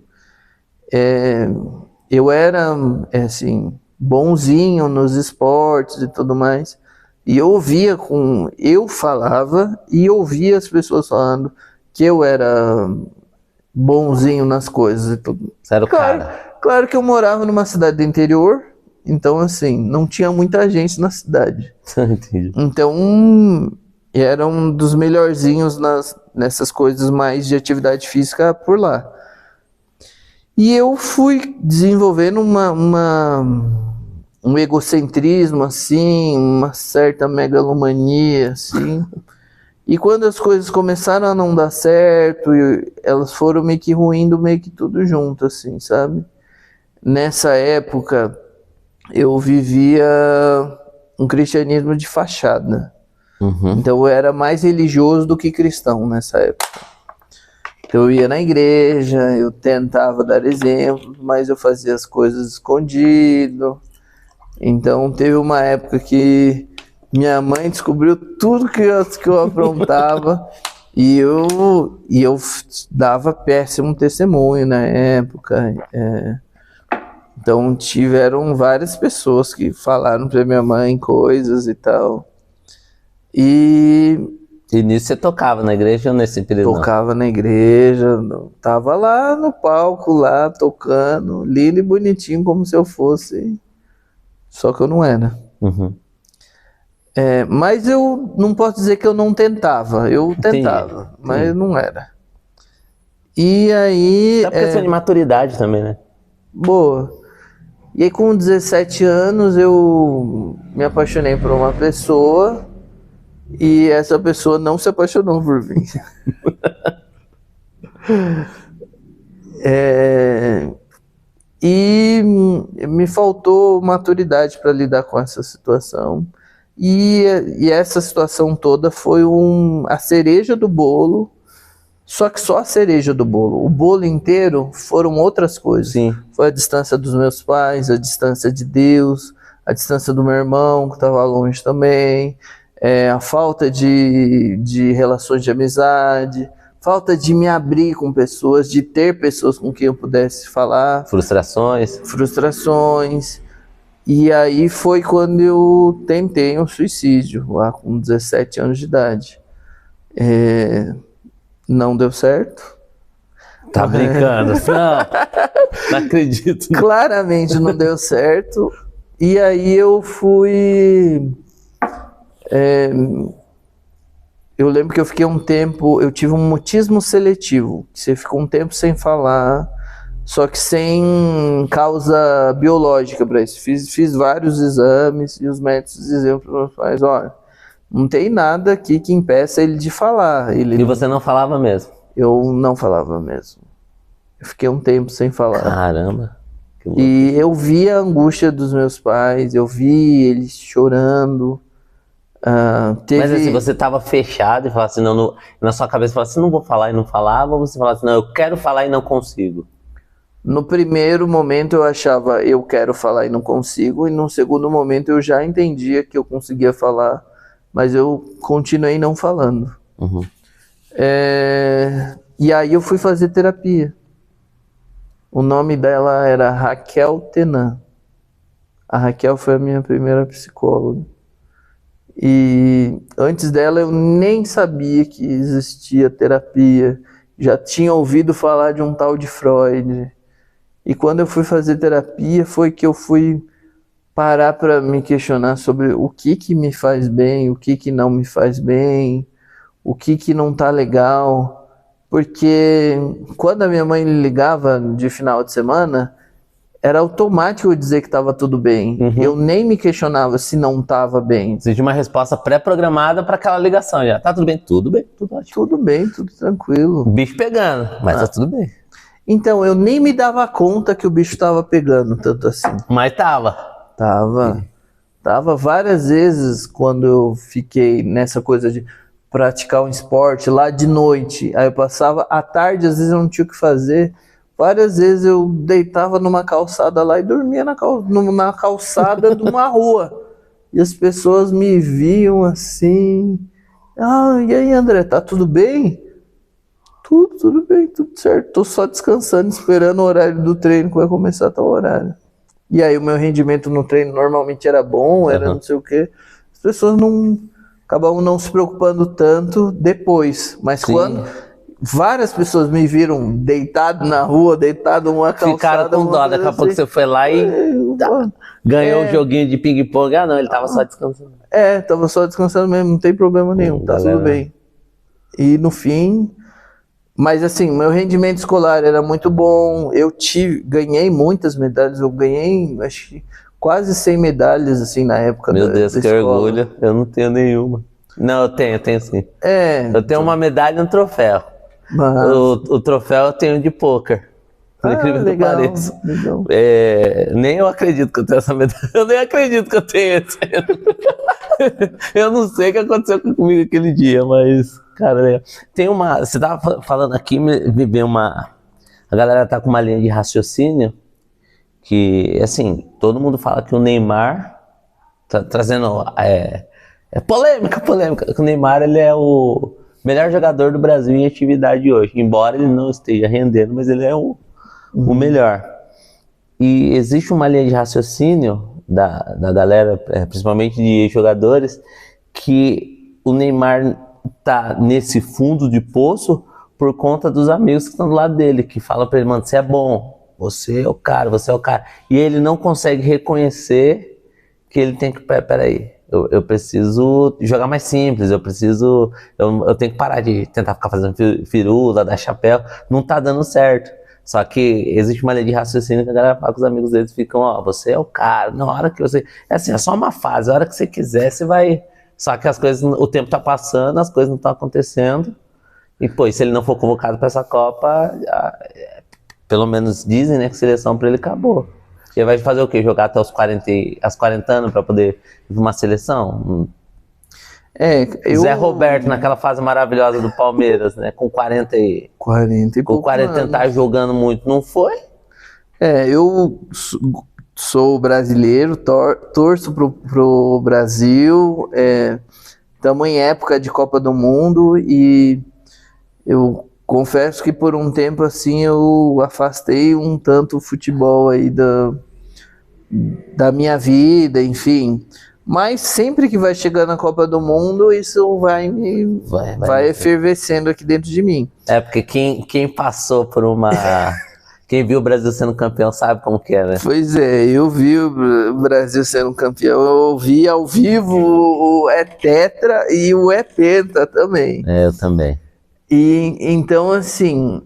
Eu era, assim, bonzinho nos esportes e tudo mais, e eu falava e ouvia as pessoas falando que eu era bonzinho nas coisas e tudo. Você era o cara. Claro que eu morava numa cidade do interior, então assim, não tinha muita gente na cidade. Entendi. Então, era um dos melhorzinhos nessas coisas mais de atividade física por lá. E eu fui desenvolvendo um egocentrismo, assim, uma certa megalomania, assim. E quando as coisas começaram a não dar certo, elas foram meio que ruindo meio que tudo junto, assim, sabe? Nessa época, eu vivia um cristianismo de fachada. Uhum. Então eu era mais religioso do que cristão nessa época. Então, eu ia na igreja, eu tentava dar exemplo, mas eu fazia as coisas escondido. Então teve uma época que minha mãe descobriu tudo que eu aprontava e eu dava péssimo testemunho na época. Então tiveram várias pessoas que falaram para minha mãe coisas e tal. E nisso você tocava na igreja ou nesse período? Tocava na igreja, tava lá no palco, lá tocando, lindo e bonitinho como se eu fosse, só que eu não era. Uhum. Mas eu não posso dizer que eu não tentava, eu tentava. Entendi. Mas não era. E aí... É por questão de maturidade também, né? Boa. E aí com 17 anos eu me apaixonei por uma pessoa e essa pessoa não se apaixonou por mim. E me faltou maturidade para lidar com essa situação. E essa situação toda foi a cereja do bolo, só que só a cereja do bolo. O bolo inteiro foram outras coisas. Sim. Foi a distância dos meus pais, a distância de Deus, a distância do meu irmão, que estava longe também, a falta de relações de amizade, falta de me abrir com pessoas, de ter pessoas com quem eu pudesse falar. Frustrações. E aí foi quando eu tentei um suicídio, lá com 17 anos de idade. Não deu certo. Tá brincando? Não acredito. Claramente não deu certo. E aí eu fui... eu lembro que eu fiquei um tempo... Eu tive um mutismo seletivo. Você ficou um tempo sem falar, só que sem causa biológica para isso. Fiz vários exames e os médicos diziam para os meus pais, olha, não tem nada aqui que impeça ele de falar. E você não falava mesmo? Eu não falava mesmo. Eu fiquei um tempo sem falar. Caramba. E eu vi a angústia dos meus pais, eu vi eles chorando. Mas assim, você tava fechado e falava assim, não, na sua cabeça, falava assim, não vou falar e não falava, ou você falava assim, não, eu quero falar e não consigo? No primeiro momento eu achava, eu quero falar e não consigo, e no segundo momento eu já entendia que eu conseguia falar, mas eu continuei não falando. Uhum. E aí eu fui fazer terapia. O nome dela era Raquel Tenan. A Raquel foi a minha primeira psicóloga. E antes dela eu nem sabia que existia terapia. Já tinha ouvido falar de um tal de Freud. E quando eu fui fazer terapia foi que eu fui parar para me questionar sobre o que me faz bem, o que não me faz bem, o que não tá legal. Porque quando a minha mãe ligava de final de semana, era automático eu dizer que estava tudo bem. Uhum. Eu nem me questionava se não estava bem. Você tinha uma resposta pré-programada para aquela ligação já. Tá tudo bem? Tudo bem, tudo ótimo. Tudo bem, tudo tranquilo. Bicho pegando, mas tá tudo bem. Então, eu nem me dava conta que o bicho estava pegando tanto assim. Mas tava. Tava várias vezes quando eu fiquei nessa coisa de praticar um esporte lá de noite. Aí eu passava à tarde, às vezes eu não tinha o que fazer. Várias vezes eu deitava numa calçada lá e dormia na calçada de uma rua. E as pessoas me viam assim. E aí, André, tá tudo bem? Tudo bem, tudo certo. Tô só descansando, esperando o horário do treino que vai começar a tal horário. E aí o meu rendimento no treino normalmente era bom, era não sei o quê. As pessoas acabavam não se preocupando tanto depois. Mas Sim. quando várias pessoas me viram deitado na rua, deitado numa calçada... Ficaram com dó, daqui a pouco você foi lá e ganhou um joguinho de ping-pong. Não, ele tava só descansando. Tava só descansando mesmo, não tem problema nenhum, tá tudo bem. E no fim... Mas assim, meu rendimento escolar era muito bom, ganhei muitas medalhas, eu ganhei, acho que quase 100 medalhas assim na época Meu Deus, que escola. orgulho, eu não tenho nenhuma. Não, eu tenho sim. Eu tenho uma medalha e um troféu. Mas... O troféu eu tenho de pôquer. Por incrível que pareça. Legal. Nem eu acredito que eu tenho essa medalha. Eu nem acredito que eu tenho essa. Eu não sei o que aconteceu comigo aquele dia, mas, cara, tem uma... Você tava falando aqui, me veio uma... A galera tá com uma linha de raciocínio que, assim, todo mundo fala que o Neymar tá trazendo... polêmica. O Neymar, ele é o melhor jogador do Brasil em atividade hoje. Embora ele não esteja rendendo, mas ele é o melhor. E existe uma linha de raciocínio da galera, principalmente de jogadores, que o Neymar tá nesse fundo de poço por conta dos amigos que estão do lado dele, que falam pra ele, mano, você é bom, você é o cara. E ele não consegue reconhecer que ele tem que, peraí, eu preciso jogar mais simples, eu tenho que parar de tentar ficar fazendo firula, dar chapéu, não tá dando certo. Só que existe uma linha de raciocínio que a galera fala com os amigos deles, ficam, você é o cara, na hora que você... É assim, é só uma fase, a hora que você quiser, você vai... Só que as coisas, o tempo tá passando, as coisas não estão acontecendo, e pô, se ele não for convocado para essa Copa, pelo menos dizem, né, que a seleção para ele acabou. Ele vai fazer o quê? Jogar até os 40 anos para poder ir pra uma seleção? Zé Roberto, naquela fase maravilhosa do Palmeiras, né? Com 40 e pouco tentar jogando muito, não foi? Eu sou brasileiro, torço pro Brasil, estamos em época de Copa do Mundo e eu confesso que por um tempo assim eu afastei um tanto o futebol aí da minha vida, enfim. Mas sempre que vai chegando a Copa do Mundo, isso vai efervescendo aqui dentro de mim. Porque quem passou por uma... Quem viu o Brasil sendo campeão sabe como que é, né? Pois é, eu vi o Brasil sendo campeão, eu vi ao vivo o tetra e o penta também. Eu também. E então, assim,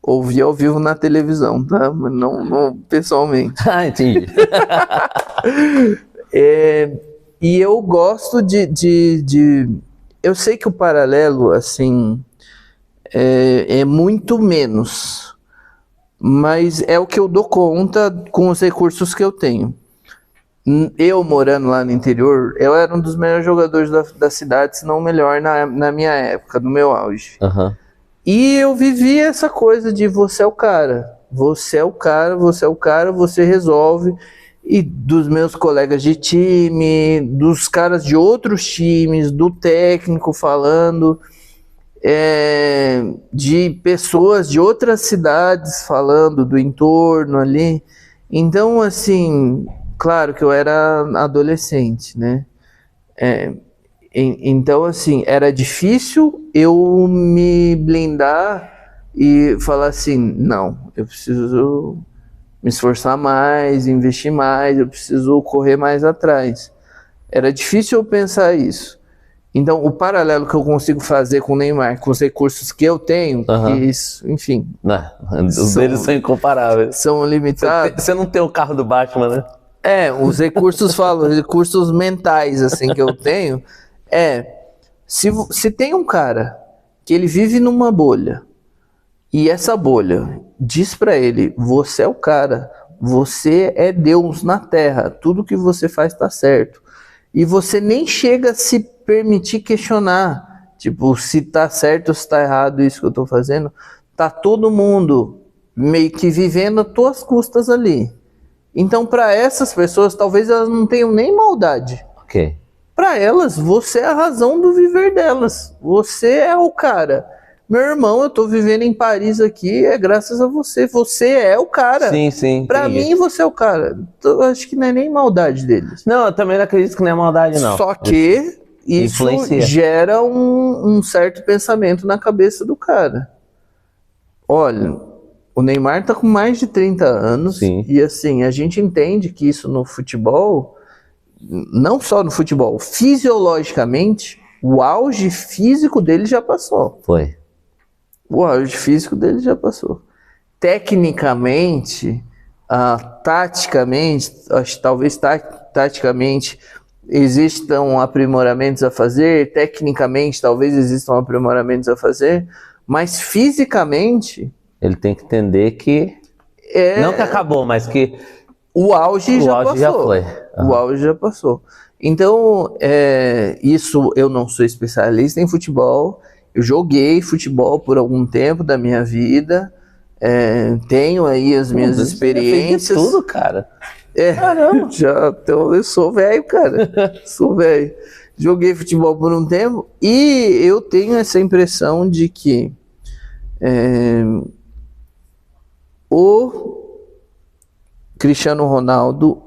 ouvi ao vivo na televisão, tá? Mas não pessoalmente. Entendi. E eu gosto eu sei que o paralelo, assim, é muito menos, mas é o que eu dou conta com os recursos que eu tenho. Eu morando lá no interior, eu era um dos melhores jogadores da cidade, se não o melhor na minha época, no meu auge. Uhum. E eu vivi essa coisa de você é o cara, você é o cara, você é o cara, você resolve. E dos meus colegas de time, dos caras de outros times, do técnico falando, de pessoas de outras cidades falando do entorno ali. Então, assim, claro que eu era adolescente, né? Então, assim, era difícil eu me blindar e falar assim, não, eu preciso me esforçar mais, investir mais, eu preciso correr mais atrás. Era difícil eu pensar isso. Então, o paralelo que eu consigo fazer com o Neymar, com os recursos que eu tenho, que isso, enfim... Os deles são incomparáveis. São limitados. Você não tem o carro do Batman, né? Os recursos, recursos mentais, assim, que eu tenho, se tem um cara que ele vive numa bolha, e essa bolha diz pra ele, você é o cara, você é Deus na Terra, tudo que você faz tá certo. E você nem chega a se permitir questionar, tipo, se tá certo ou se tá errado isso que eu tô fazendo. Tá todo mundo meio que vivendo às tuas custas ali. Então, para essas pessoas, talvez elas não tenham nem maldade. Ok. Para elas, você é a razão do viver delas. Você é o cara. Meu irmão, eu tô vivendo em Paris aqui, é graças a você. Você é o cara. Sim, sim. Pra mim, você é o cara. Eu acho que não é nem maldade deles. Não, eu também não acredito que não é maldade, não. Só que isso gera um certo pensamento na cabeça do cara. Olha, o Neymar tá com mais de 30 anos. Sim. E assim, a gente entende que isso no futebol, não só no futebol, fisiologicamente, o auge físico dele já passou. Foi. O auge físico dele já passou. Tecnicamente, taticamente, talvez taticamente existam aprimoramentos a fazer, tecnicamente talvez existam aprimoramentos a fazer, mas fisicamente... Ele tem que entender que... Não que acabou, mas que... O auge já foi. O auge já passou. Então, isso eu não sou especialista em futebol. Eu joguei futebol por algum tempo da minha vida. Tenho aí as minhas experiências. Tudo, cara. Caramba. Então eu sou velho, cara. Sou velho. Joguei futebol por um tempo e eu tenho essa impressão de que o Cristiano Ronaldo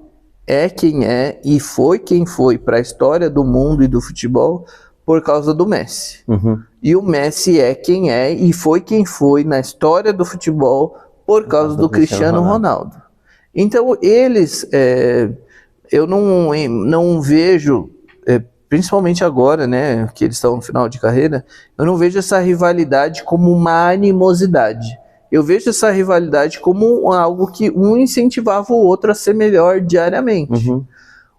é quem é e foi quem foi para a história do mundo e do futebol por causa do Messi. Uhum. E o Messi é quem é e foi quem foi na história do futebol por causa do Cristiano Ronaldo. Então eles, eu não vejo, principalmente agora, né, que eles estão no final de carreira, eu não vejo essa rivalidade como uma animosidade. Eu vejo essa rivalidade como algo que um incentivava o outro a ser melhor diariamente. Uhum.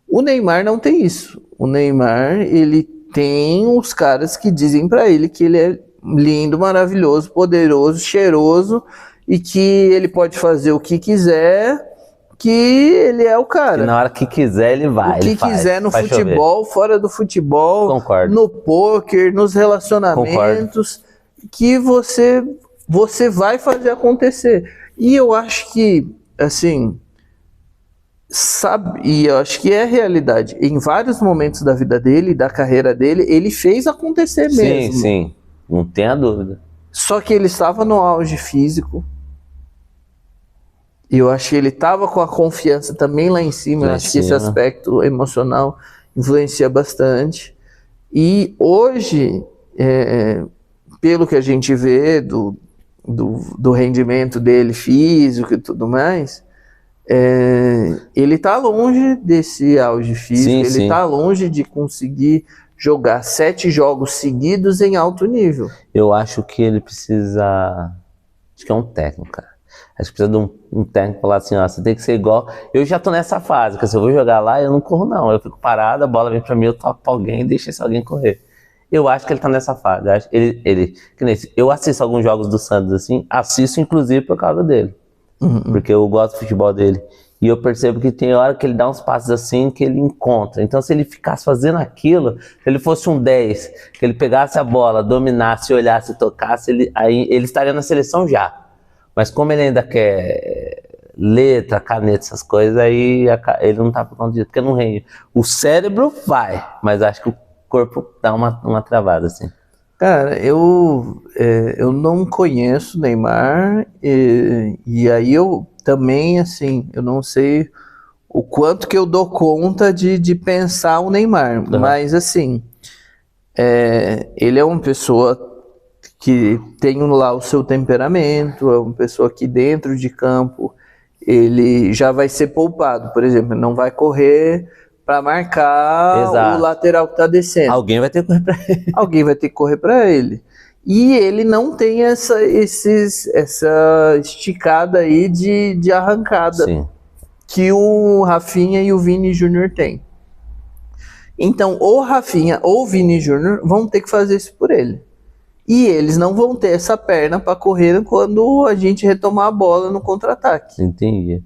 O Neymar não tem isso. O Neymar, ele tem os caras que dizem pra ele que ele é lindo, maravilhoso, poderoso, cheiroso e que ele pode fazer o que quiser, que ele é o cara. E na hora que quiser ele vai. O que quiser no futebol, fora do futebol, Concordo. no pôquer, nos relacionamentos, que você vai fazer acontecer. E eu acho que, assim, e eu acho que é a realidade. Em vários momentos da vida dele, da carreira dele, ele fez acontecer mesmo. Sim. Não tenha dúvida. Só que ele estava no auge físico. E eu acho que ele estava com a confiança também lá em cima. Eu acho que esse aspecto emocional influencia bastante. E hoje, pelo que a gente vê do rendimento dele físico e tudo mais, ele está longe desse auge físico. Ele está longe de conseguir jogar 7 jogos seguidos em alto nível. Eu acho que ele precisa... Acho que é um técnico, cara. Acho que precisa de um técnico falar assim, ó, você tem que ser igual... Eu já tô nessa fase, que se eu vou jogar lá, eu não corro não. Eu fico parado, a bola vem pra mim, eu toco pra alguém e deixo esse alguém correr. Eu acho que ele tá nessa fase. Eu assisto alguns jogos do Santos assim, assisto inclusive por causa dele. Porque eu gosto do futebol dele. E eu percebo que tem hora que ele dá uns passes assim que ele encontra. Então se ele ficasse fazendo aquilo, se ele fosse um 10, que ele pegasse a bola, dominasse, olhasse, tocasse, aí ele estaria na seleção já. Mas como ele ainda quer letra, caneta, essas coisas, aí ele não tá por conta disso, porque não rende. O cérebro vai, mas acho que o corpo dá uma travada, assim. Cara, eu não conheço o Neymar, e aí eu também, assim, eu não sei o quanto que eu dou conta de pensar o Neymar, mas assim, ele é uma pessoa que tem lá o seu temperamento, é uma pessoa que dentro de campo ele já vai ser poupado, por exemplo, não vai correr para marcar o lateral que tá descendo. Alguém vai ter que correr para ele. Alguém vai ter que correr para ele. E ele não tem essa esticada aí de arrancada. Sim. Que o Rafinha e o Vini Júnior têm. Então, ou Rafinha ou o Vini Júnior vão ter que fazer isso por ele. E eles não vão ter essa perna para correr quando a gente retomar a bola no contra-ataque. Entendi.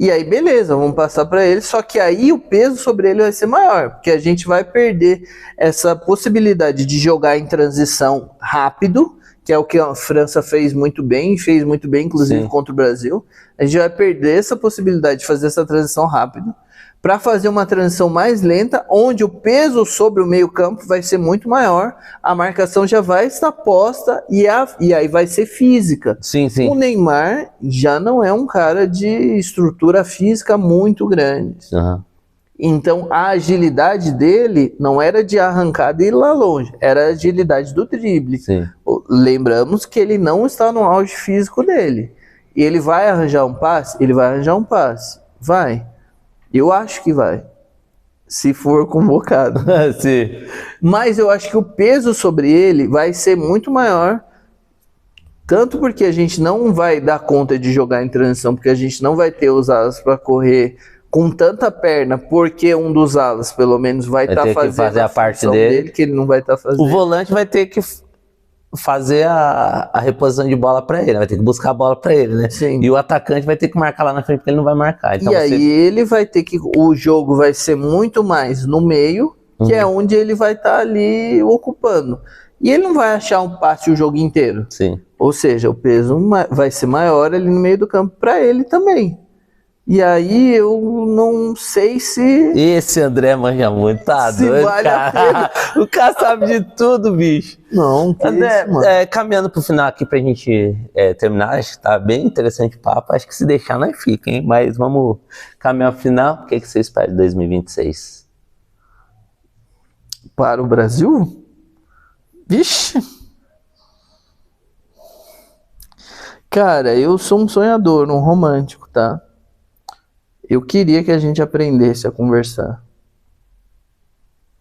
E aí, beleza, vamos passar para ele, só que aí o peso sobre ele vai ser maior, porque a gente vai perder essa possibilidade de jogar em transição rápido, que é o que a França fez muito bem, inclusive Sim. contra o Brasil. A gente vai perder essa possibilidade de fazer essa transição rápido, para fazer uma transição mais lenta, onde o peso sobre o meio-campo vai ser muito maior, a marcação já vai estar posta e aí vai ser física. Sim, sim. O Neymar já não é um cara de estrutura física muito grande. Uhum. Então a agilidade dele não era de arrancada e ir lá longe, era a agilidade do drible. Sim. Lembramos que ele não está no auge físico dele. E ele vai arranjar um passe? Ele vai arranjar um passe. Vai. Eu acho que vai, se for convocado. Sim. Mas eu acho que o peso sobre ele vai ser muito maior, tanto porque a gente não vai dar conta de jogar em transição, porque a gente não vai ter os alas para correr com tanta perna, porque um dos alas, pelo menos, vai estar fazendo fazer a parte dele, que ele não vai estar fazendo. O volante vai ter que fazer a reposição de bola para ele, vai ter que buscar a bola para ele, né? Sim. E o atacante vai ter que marcar lá na frente, porque ele não vai marcar. Então e aí ele vai ter que... O jogo vai ser muito mais no meio, que é onde ele vai estar ali ocupando. E ele não vai achar um passe o jogo inteiro. Sim. Ou seja, o peso vai ser maior ali no meio do campo para ele também. E aí eu não sei se... Esse André manja muito, tá doido, vale cara. O cara sabe de tudo, bicho. Não, que André, isso, mano. Caminhando pro final aqui pra gente terminar, acho que tá bem interessante o papo. Acho que se deixar nós fica, hein? Mas vamos caminhar pro final. O que você espera de 2026? Para o Brasil? Vixe! Cara, eu sou um sonhador, um romântico, tá? Eu queria que a gente aprendesse a conversar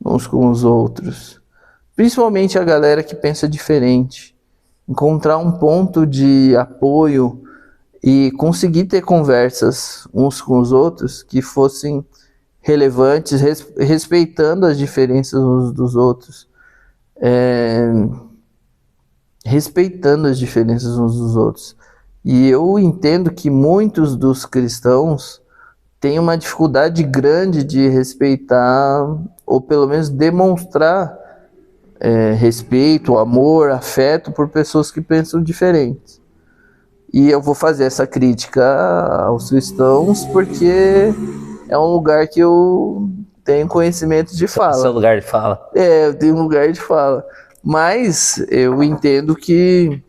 uns com os outros. Principalmente a galera que pensa diferente. Encontrar um ponto de apoio e conseguir ter conversas uns com os outros que fossem relevantes, respeitando as diferenças uns dos outros. Respeitando as diferenças uns dos outros. E eu entendo que muitos dos cristãos têm uma dificuldade grande de respeitar, ou pelo menos demonstrar respeito, amor, afeto por pessoas que pensam diferentes. E eu vou fazer essa crítica aos cristãos porque é um lugar que eu tenho conhecimento de fala. Seu lugar de fala. Eu tenho um lugar de fala. Mas eu entendo que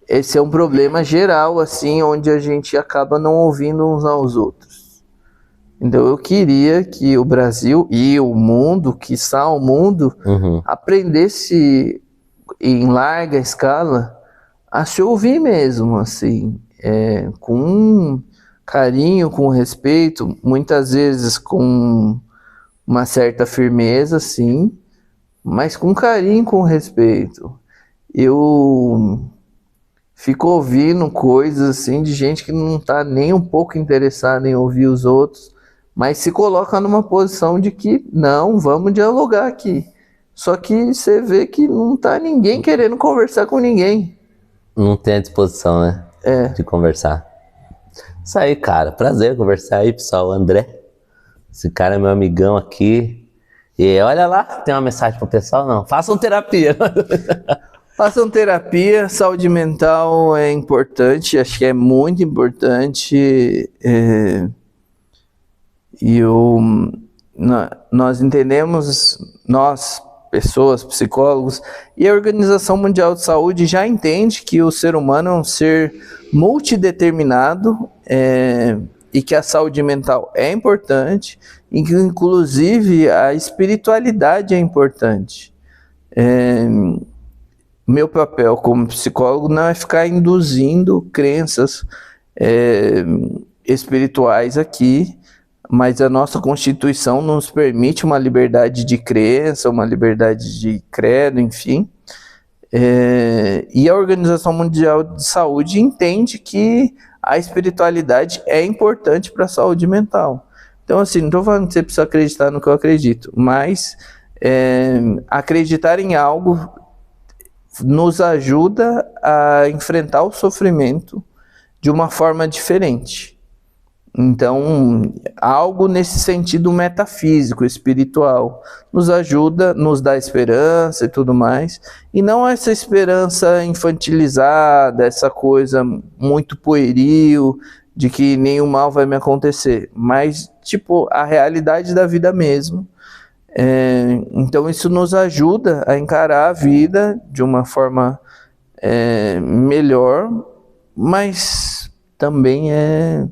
esse é um problema geral, assim, onde a gente acaba não ouvindo uns aos outros. Então eu queria que o Brasil e o mundo, quiçá o mundo, aprendesse em larga escala a se ouvir mesmo, assim, com carinho, com respeito, muitas vezes com uma certa firmeza, sim, mas com carinho, com respeito. Eu fico ouvindo coisas assim de gente que não está nem um pouco interessada em ouvir os outros, mas se coloca numa posição de que não, vamos dialogar aqui. Só que você vê que não tá ninguém querendo conversar com ninguém. Não tem a disposição, né? De conversar. Isso aí, cara. Prazer conversar aí, pessoal. O André. Esse cara é meu amigão aqui. E olha lá, tem uma mensagem pro pessoal? Não. Façam terapia. Façam terapia. Saúde mental é importante. Acho que é muito importante. Nós entendemos, nós, pessoas, psicólogos, e a Organização Mundial de Saúde já entende que o ser humano é um ser multideterminado, e que a saúde mental é importante, e que inclusive a espiritualidade é importante. Meu papel como psicólogo não é ficar induzindo crenças espirituais aqui, mas a nossa Constituição nos permite uma liberdade de crença, uma liberdade de credo, enfim. E a Organização Mundial de Saúde entende que a espiritualidade é importante para a saúde mental. Então, assim, não estou falando que você precisa acreditar no que eu acredito, mas acreditar em algo nos ajuda a enfrentar o sofrimento de uma forma diferente. Então, algo nesse sentido metafísico, espiritual, nos ajuda, nos dá esperança e tudo mais, e não essa esperança infantilizada, essa coisa muito pueril, de que nenhum mal vai me acontecer, mas, tipo, a realidade da vida mesmo. Então, isso nos ajuda a encarar a vida de uma forma melhor, mas também é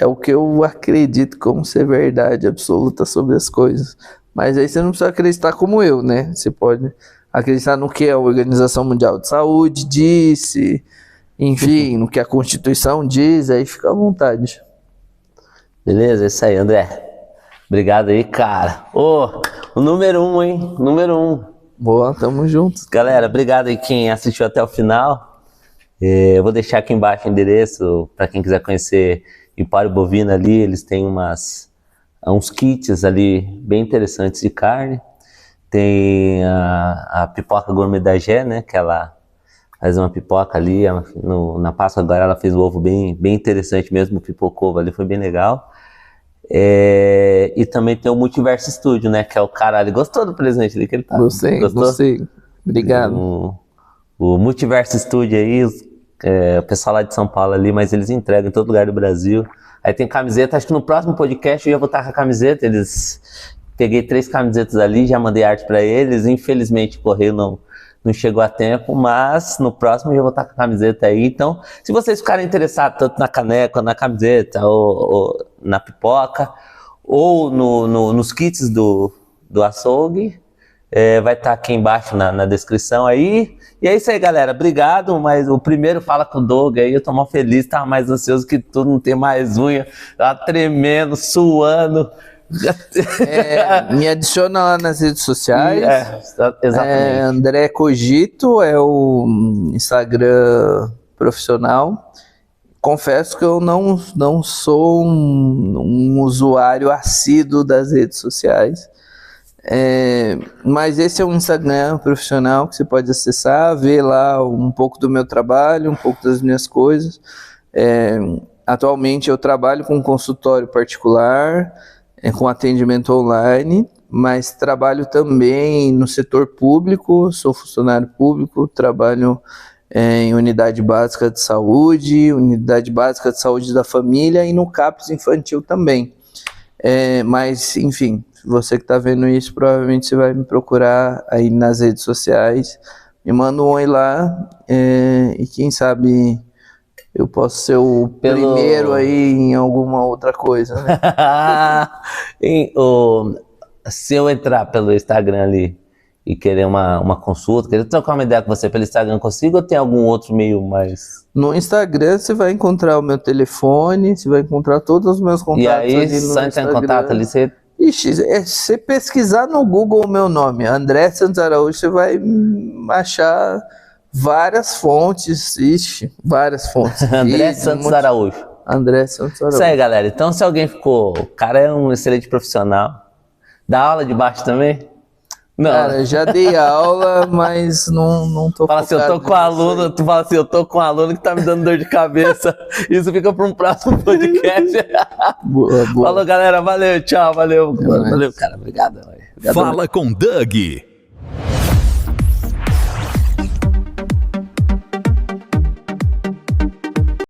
o que eu acredito como ser verdade absoluta sobre as coisas. Mas aí você não precisa acreditar como eu, né? Você pode acreditar no que a Organização Mundial de Saúde disse, enfim, no que a Constituição diz, aí fica à vontade. Beleza, é isso aí, André. Obrigado aí, cara. O número 1, hein? Número 1. Boa, tamo junto. Galera, obrigado aí quem assistiu até o final. Eu vou deixar aqui embaixo o endereço para quem quiser conhecer Empório Bovino ali. Eles têm uns kits ali bem interessantes de carne. Tem a pipoca gourmet da Gé, né? Que ela faz uma pipoca ali. Na Páscoa agora ela fez um ovo bem interessante mesmo. O pipocovo ali foi bem legal. E também tem o Multiverso Studio, né? Que é o cara ali. Gostou do presente ali que ele tá? Gostei. Obrigado. O Multiverso Studio aí, o pessoal lá de São Paulo ali, mas eles entregam em todo lugar do Brasil. Aí tem camiseta, acho que no próximo podcast eu ia botar com a camiseta. Peguei 3 camisetas ali, já mandei arte pra eles. Infelizmente o correio não chegou a tempo, mas no próximo eu já vou estar com a camiseta aí. Então, se vocês ficarem interessados tanto na caneca, na camiseta, ou na pipoca, ou nos kits do açougue, vai estar aqui embaixo na descrição aí. E é isso aí, galera. Obrigado, mas o primeiro Fala com o Doug aí, eu tô mal feliz, tava mais ansioso que tudo, não ter mais unha, tava tremendo, suando. Me adiciona lá nas redes sociais. Exatamente. André Cogito é o Instagram profissional. Confesso que eu não sou um usuário assíduo das redes sociais. Mas esse é um Instagram profissional que você pode acessar, ver lá um pouco do meu trabalho, um pouco das minhas coisas. Atualmente eu trabalho com um consultório particular, com atendimento online, mas trabalho também no setor público, sou funcionário público, trabalho em unidade básica de saúde, unidade básica de saúde da família e no CAPS infantil também. Mas, enfim, você que tá vendo isso, provavelmente você vai me procurar aí nas redes sociais. Me manda um oi lá e quem sabe eu posso ser o primeiro aí em alguma outra coisa, né? Se eu entrar pelo Instagram ali e querer uma consulta, querer trocar uma ideia com você pelo Instagram, consigo ou tem algum outro meio mais... No Instagram você vai encontrar o meu telefone, você vai encontrar todos os meus contatos. E aí, ali no só entrar em Instagram. contato ali, você... Ixi, se você pesquisar no Google o meu nome, André Santos Araújo, você vai achar várias fontes. Ixi, várias fontes. André Santos Araújo. André Santos Araújo. Isso aí, galera. Então, se alguém ficou... O cara é um excelente profissional. Dá aula de baixo também? Não. Cara, já dei aula, mas não tô Fala assim, eu tô com aluno, tu fala assim, eu tô com um aluno que tá me dando dor de cabeça. Isso fica para um próximo podcast. Boa. Falou, galera. Valeu, tchau, valeu. Valeu, cara. Obrigado. Fala com Doug.